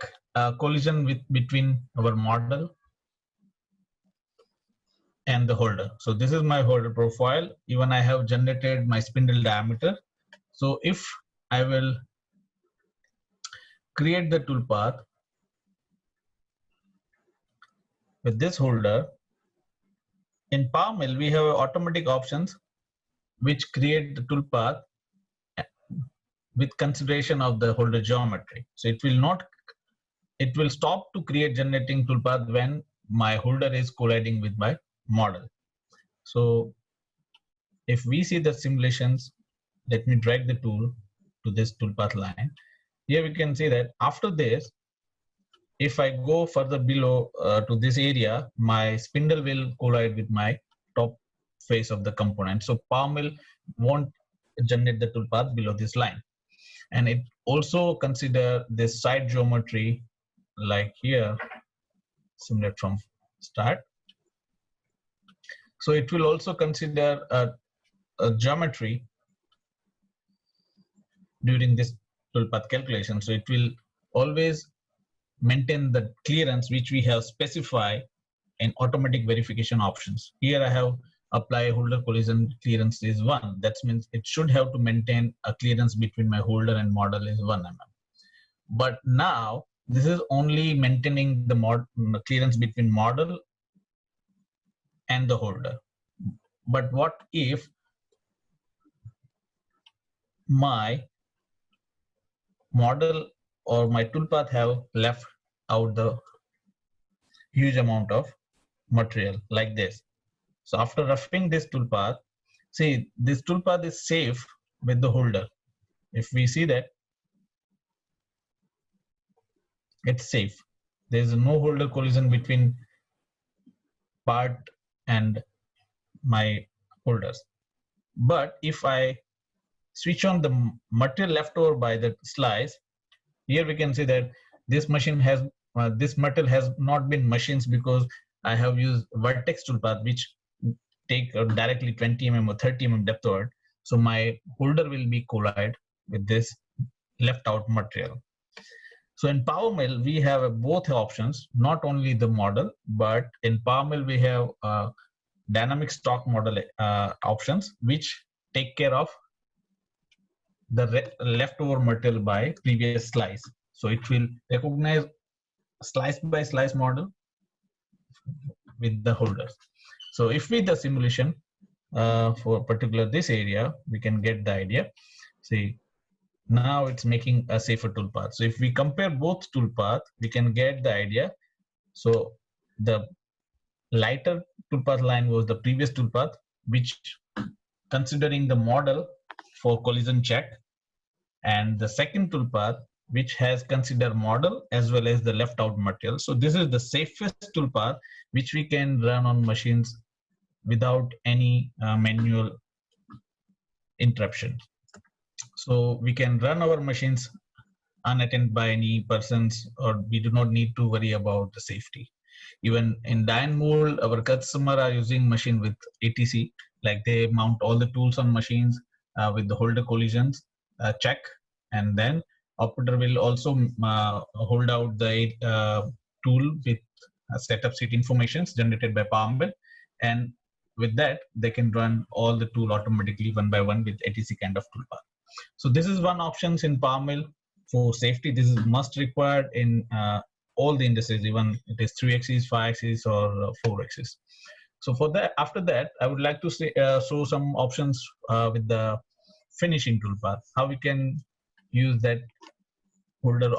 [SPEAKER 3] collision between our model and the holder. So this is my holder profile. Even I have generated my spindle diameter. So if I will create the toolpath with this holder, in PowerMill, we have automatic options which create the toolpath with consideration of the holder geometry. So it will stop to create generating toolpath when my holder is colliding with my model. So if we see the simulations, let me drag the tool to this toolpath line. Here we can see that after this, if I go further below to this area, my spindle will collide with my top face of the component. So PowerMill won't generate the toolpath below this line. And it also consider this side geometry, like here, simulate from start. So it will also consider geometry during this toolpath calculation. So it will always maintain the clearance which we have specified in automatic verification options. Here I have apply holder collision clearance is 1. That means it should have to maintain a clearance between my holder and model is 1 mm. But now this is only maintaining the clearance between model and the holder. But what if my model or my toolpath have left out the huge amount of material like this? So after roughing this toolpath, see, this toolpath is safe with the holder. If we see that, it's safe. There is no holder collision between part and my holders. But if I switch on the material left over by the slice, here we can see that this machine has this material has not been machined because I have used vertex toolpath, which take directly 20 mm or 30 mm depth over. So my holder will be collide with this left out material. So in PowerMill, we have both options, not only the model, but in PowerMill, we have dynamic stock model options, which take care of the leftover material by previous slice. So it will recognize slice by slice model with the holders. So if with the simulation for particular this area, we can get the idea. See, now it's making a safer toolpath. So if we compare both toolpath, we can get the idea. So the lighter toolpath line was the previous toolpath, which considering the model for collision check, and the second toolpath, which has considered model as well as the left out material. So this is the safest toolpath which we can run on machines without any manual interruption. So we can run our machines unattended by any persons, or we do not need to worry about the safety. Even in die mold, our customer are using machine with ATC, like they mount all the tools on machines with the holder collisions check, and then operator will also hold out the tool with setup seat informations generated by PowerMill, and with that they can run all the tool automatically one by one with ATC kind of toolpath. So this is one options in PowerMill for safety. This is must required in all the indices, even it is 3 axis, 5 axis, or 4 axis. So for that, after that, I would like to show some options with the finishing toolpath, how we can use that holder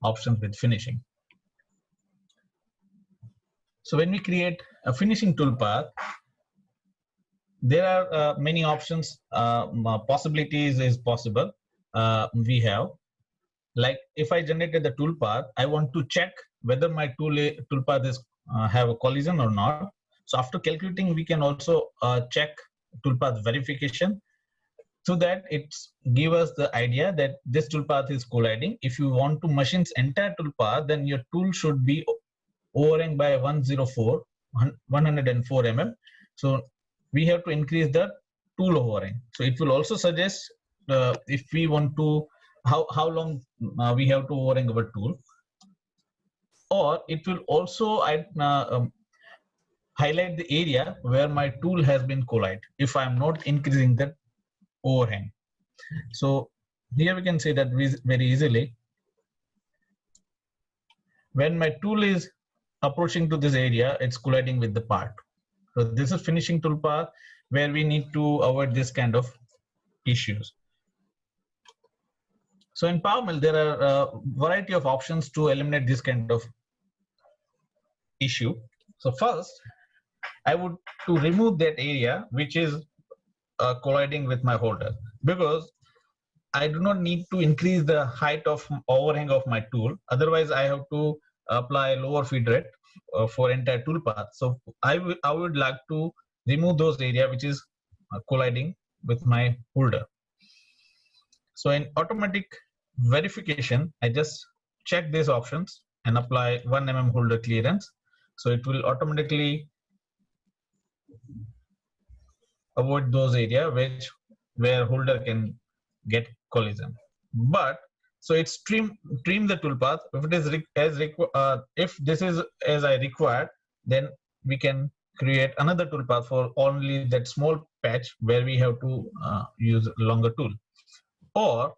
[SPEAKER 3] options with finishing. So when we create a finishing toolpath, there are many options, possibilities is possible. We have, like if I generated the toolpath, I want to check whether my toolpath is have a collision or not. So after calculating, we can also check toolpath verification, so that it's give us the idea that this toolpath is colliding. If you want to machine entire toolpath, then your tool should be overhang by 104 mm. So we have to increase the tool overhang. So it will also suggest if we want to how long we have to overhang our tool, or it will also highlight the area where my tool has been collided if I'm not increasing the overhang. So here we can see that very easily, when my tool is approaching to this area, it's colliding with the part. So this is finishing toolpath where we need to avoid this kind of issues. So in PowerMill, there are a variety of options to eliminate this kind of issue. So first, I would to remove that area which is colliding with my holder, because I do not need to increase the height of overhang of my tool. Otherwise, I have to apply lower feed rate for entire tool path. So I would like to remove those area which is colliding with my holder. So in automatic verification, I just check these options and apply 1 mm holder clearance. So it will automatically avoid those areas where holder can get collision. But so it's trim the toolpath. If it is if this is as I required, then we can create another toolpath for only that small patch where we have to use longer tool. Or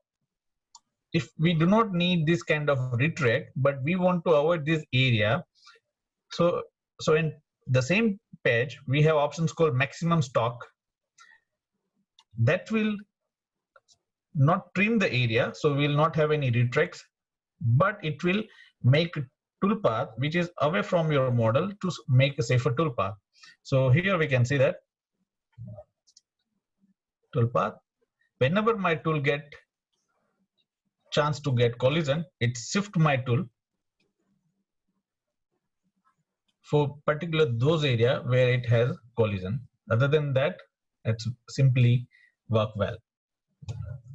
[SPEAKER 3] if we do not need this kind of retract, but we want to avoid this area, so in the same page we have options called maximum stock that will not trim the area, so we will not have any retracts, but it will make a toolpath which is away from your model to make a safer toolpath. So here we can see that toolpath. Whenever my tool get chance to get collision, it shift my tool for particular those area where it has collision. Other than that, it's simply work well.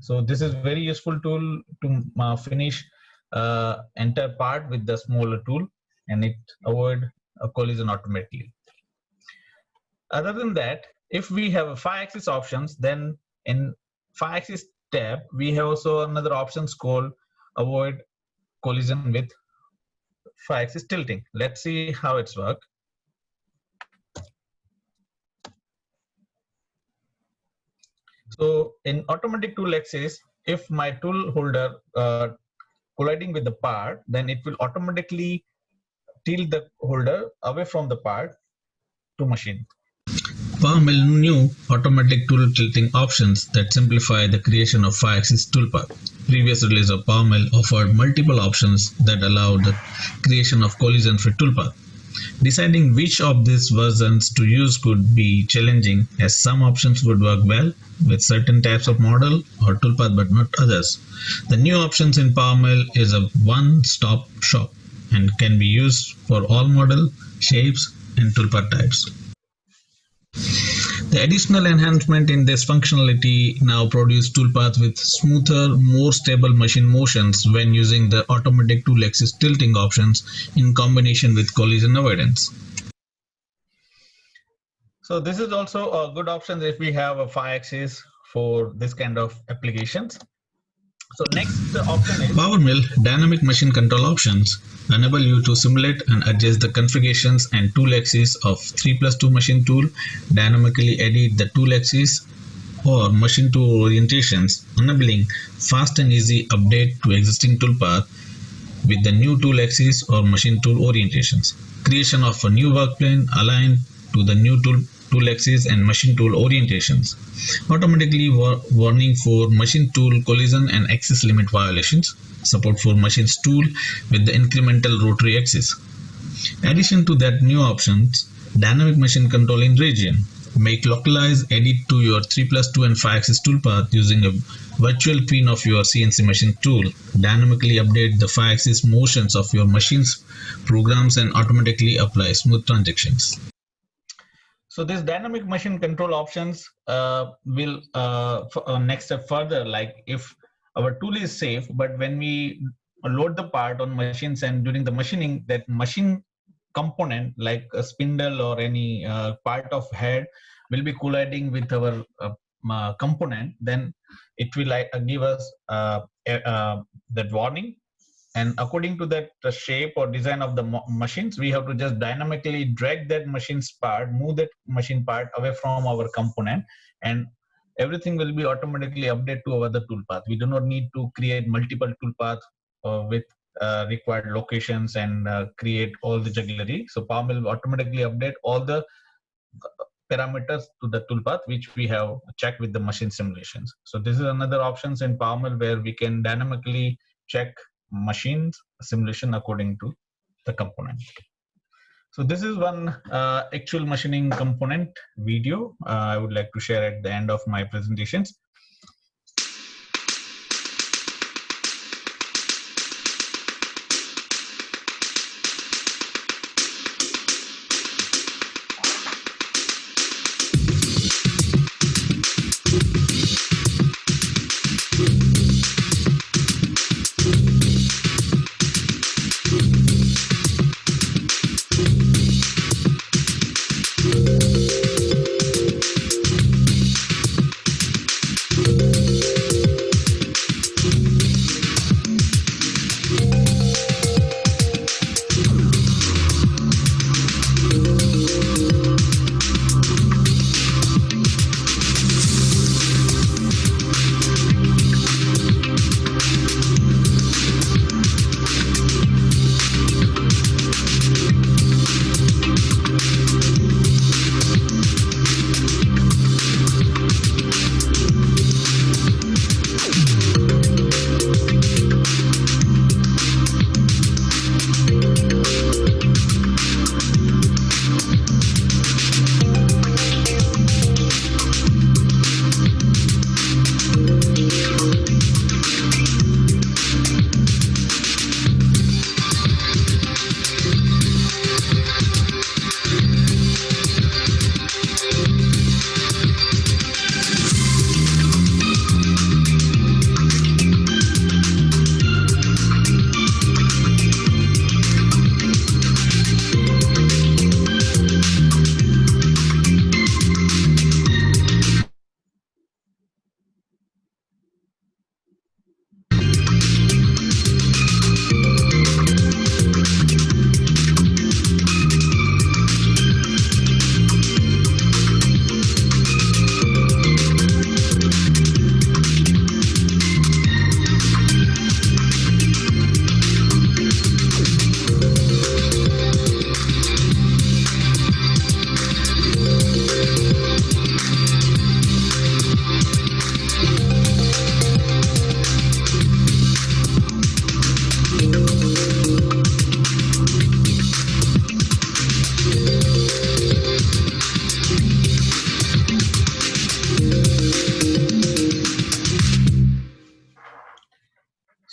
[SPEAKER 3] So this is very useful tool to finish entire part with the smaller tool, and it avoid a collision automatically. Other than that, if we have a 5-axis options, then in 5-axis tab we have also another options called avoid collision with 5-axis tilting. Let's see how it's work. So in automatic tool axis, if my tool holder colliding with the part, then it will automatically tilt the holder away from the part to machine.
[SPEAKER 4] PowerMill new automatic tool tilting options that simplify the creation of 5-axis toolpath. Previous release of PowerMill offered multiple options that allowed the creation of collision-free toolpath. Deciding which of these versions to use could be challenging, as some options would work well with certain types of model or toolpath but not others. The new options in PowerMill is a one-stop shop and can be used for all model, shapes, and toolpath types. The additional enhancement in this functionality now produce toolpath with smoother, more stable machine motions when using the automatic tool axis tilting options in combination with collision avoidance.
[SPEAKER 3] So this is also a good option if we have a 5-axis for this kind of applications. So next option is
[SPEAKER 4] PowerMill dynamic machine control options enable you to simulate and adjust the configurations and tool axis of 3+2 machine tool, dynamically edit the tool axis or machine tool orientations, enabling fast and easy update to existing toolpath with the new tool axis or machine tool orientations. Creation of a new work plane aligned to the new tool axis and machine tool orientations. Automatically warning for machine tool collision and axis limit violations. Support for machines tool with the incremental rotary axis. Addition to that new options, dynamic machine control in region. Make localized edit to your 3+2 and 5-axis toolpath using a virtual twin of your CNC machine tool. Dynamically update the 5-axis motions of your machine's programs and automatically apply smooth transactions.
[SPEAKER 3] So this dynamic machine control options will next step further, like if our tool is safe, but when we load the part on machines and during the machining, that machine component like a spindle or any part of head will be colliding with our component, then it will give us that warning. And according to that shape or design of the machines, we have to just dynamically drag that machine's part, move that machine part away from our component, and everything will be automatically updated to our other toolpath. We do not need to create multiple toolpaths with required locations and create all the jugglery. So PowerMill will automatically update all the parameters to the toolpath which we have checked with the machine simulations. So this is another options in PowerMill where we can dynamically check machines simulation according to the component. So this is one actual machining component video I would like to share at the end of my presentations.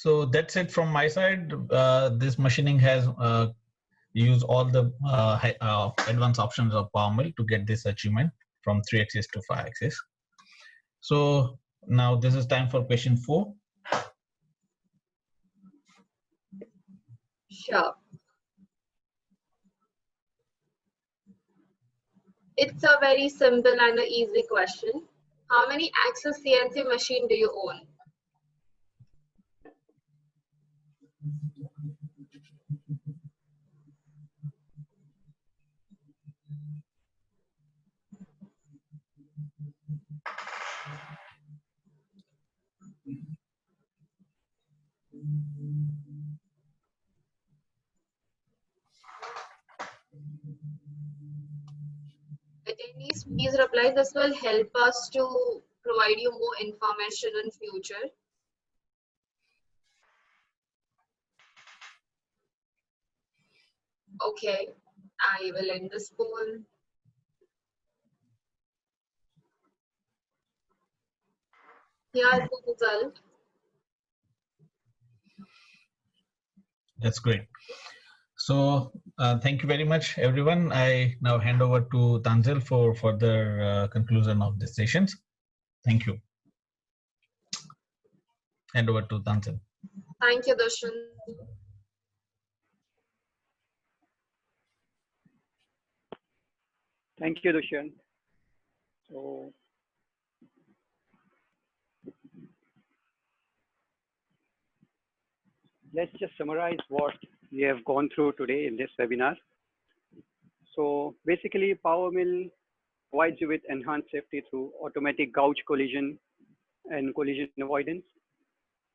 [SPEAKER 3] So that's it from my side. This machining has used all the advanced options of Power Mill to get this achievement from 3-axis to 5-axis. So now this is time for question 4.
[SPEAKER 1] Sure. It's a very simple and an easy question. How many axis CNC machine do you own? Attendees, please reply. This will help us to provide you more information in future. Okay, I will end this poll. Here's the result.
[SPEAKER 3] That's great. So thank you very much, everyone. I now hand over to Tanzil for further conclusion of the sessions. Thank you. Hand over to Tanzil.
[SPEAKER 1] Thank you, Darshan.
[SPEAKER 2] Thank you, Dushyant. So let's just summarize what we have gone through today in this webinar. So basically, Power Mill provides you with enhanced safety through automatic gouge collision and collision avoidance.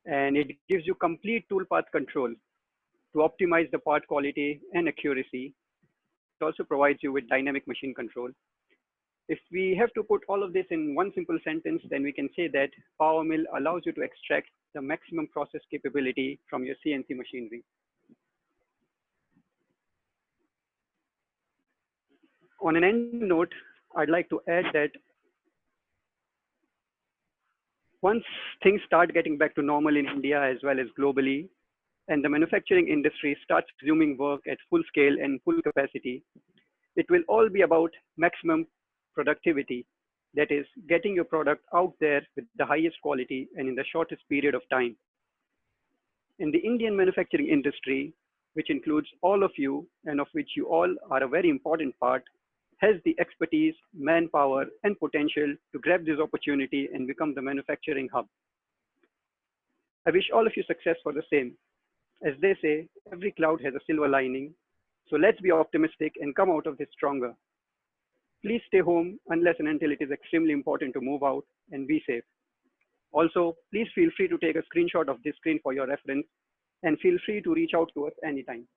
[SPEAKER 2] And it gives you complete toolpath control to optimize the part quality and accuracy. It also provides you with dynamic machine control. If we have to put all of this in one simple sentence, then we can say that Power Mill allows you to extract the maximum process capability from your CNC machinery. On an end note, I'd like to add that once things start getting back to normal in India as well as globally, and the manufacturing industry starts resuming work at full scale and full capacity, it will all be about maximum productivity. That is, getting your product out there with the highest quality and in the shortest period of time. In the Indian manufacturing industry, which includes all of you and of which you all are a very important part, has the expertise, manpower, and potential to grab this opportunity and become the manufacturing hub. I wish all of you success for the same. As they say, every cloud has a silver lining. So let's be optimistic and come out of this stronger. Please stay home unless and until it is extremely important to move out, and be safe. Also, please feel free to take a screenshot of this screen for your reference, and feel free to reach out to us anytime.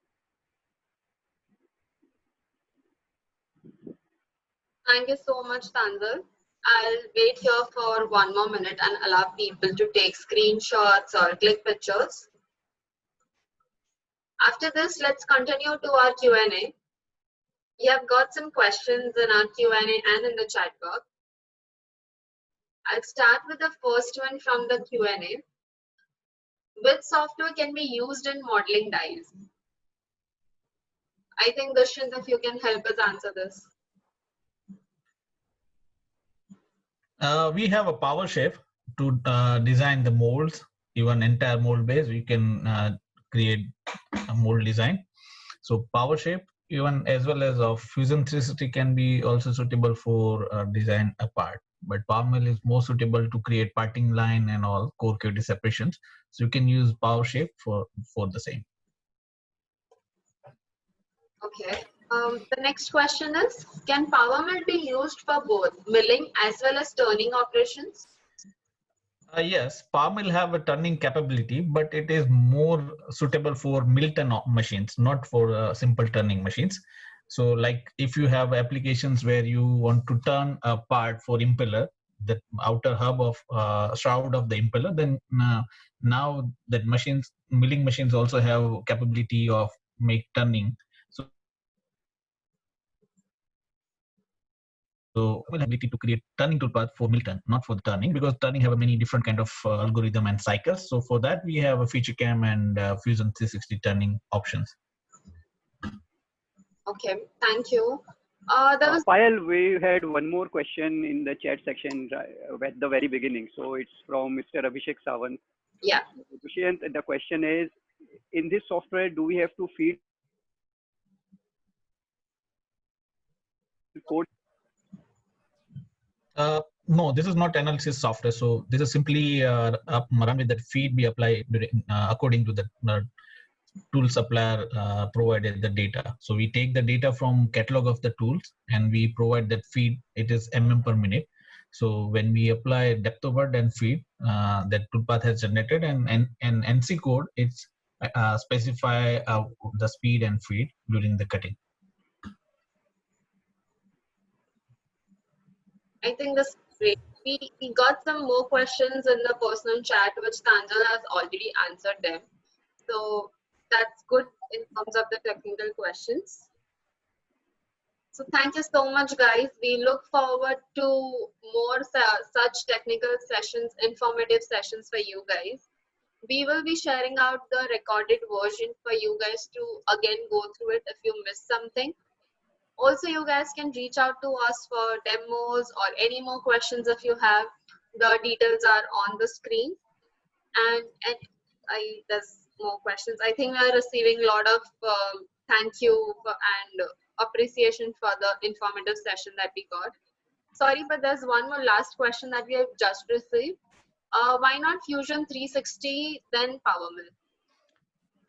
[SPEAKER 1] Thank you so much, Tanzil. I'll wait here for 1 more minute and allow people to take screenshots or click pictures. After this, let's continue to our Q&A. We have got some questions in our Q&A and in the chat box. I'll start with the first one from the Q&A. Which software can be used in modeling dies? I think, Dushyant, if you can help us answer this.
[SPEAKER 3] We have a PowerShape to design the molds, even entire mold base. We can create a mold design. So PowerShape, even as well as Fusion 360 can be also suitable for design a part. But Power Mill is more suitable to create parting line and all core cavity separations. So you can use PowerShape for the same.
[SPEAKER 1] Okay. The next question is, can Power Mill be used for both milling as well as turning operations?
[SPEAKER 3] Yes, Power Mill have a turning capability, but it is more suitable for mill turn machines, not for simple turning machines. So like if you have applications where you want to turn a part for impeller, the outer hub of shroud of the impeller, then now that milling machines also have capability of make turning. So we'll have ability to create turning toolpath for mill turn, not for the turning, because turning have a many different kind of algorithm and cycles. So for that, we have a FeatureCam and Fusion 360 turning options.
[SPEAKER 1] Okay, thank you. There was
[SPEAKER 2] Payal, we had one more question in the chat section at the very beginning. So it's from Mr. Abhishek Sawant.
[SPEAKER 1] yeah.
[SPEAKER 2] Dushyant, the question is, in this software, do we have to feed code?
[SPEAKER 3] No, this is not analysis software. So this is simply run with that feed we apply according to the tool supplier provided the data. So we take the data from catalog of the tools and we provide that feed. It is per minute. So when we apply depth over and feed, that toolpath has generated and NC code, it's specify the speed and feed during the cutting.
[SPEAKER 1] I think this is great. We got some more questions in the personal chat, which Tanjal has already answered them. So that's good in terms of the technical questions. So thank you so much, guys. We look forward to more such technical sessions, informative sessions for you guys. We will be sharing out the recorded version for you guys to again go through it if you missed something. Also, you guys can reach out to us for demos or any more questions if you have. The details are on the screen. And there's more questions. I think we are receiving a lot of thank you and appreciation for the informative session that we got. Sorry, but there's one more last question that we have just received. Why not Fusion 360 then PowerMill?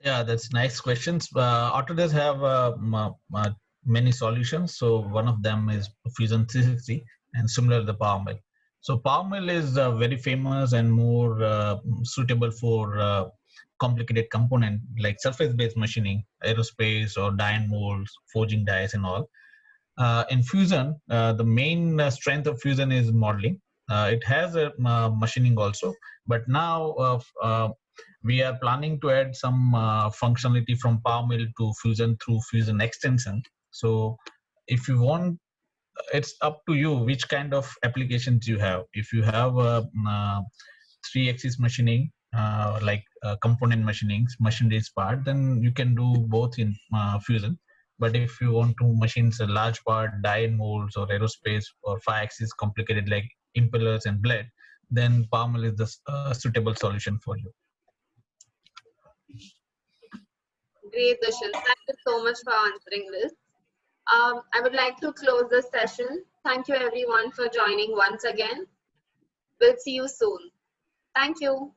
[SPEAKER 3] Yeah, that's nice questions. Autodesk have many solutions. So one of them is Fusion 360 and similar to the PowerMill. So PowerMill is very famous and more suitable for complicated component like surface-based machining, aerospace or die and molds, forging dies and all. In Fusion, the main strength of Fusion is modeling. It has a machining also, but now we are planning to add some functionality from PowerMill to Fusion through Fusion extension. So if you want, it's up to you which kind of applications you have. If you have a 3-axis machining, like component machinings, machine raised part, then you can do both in Fusion. But if you want to machine a large part, die and molds or aerospace or 5-axis complicated like impellers and blade, then PowerMill is the suitable solution for you.
[SPEAKER 1] Great, Dushyant. Thank you so much for answering this. I would like to close this session. Thank you everyone for joining once again. We'll see you soon. Thank you.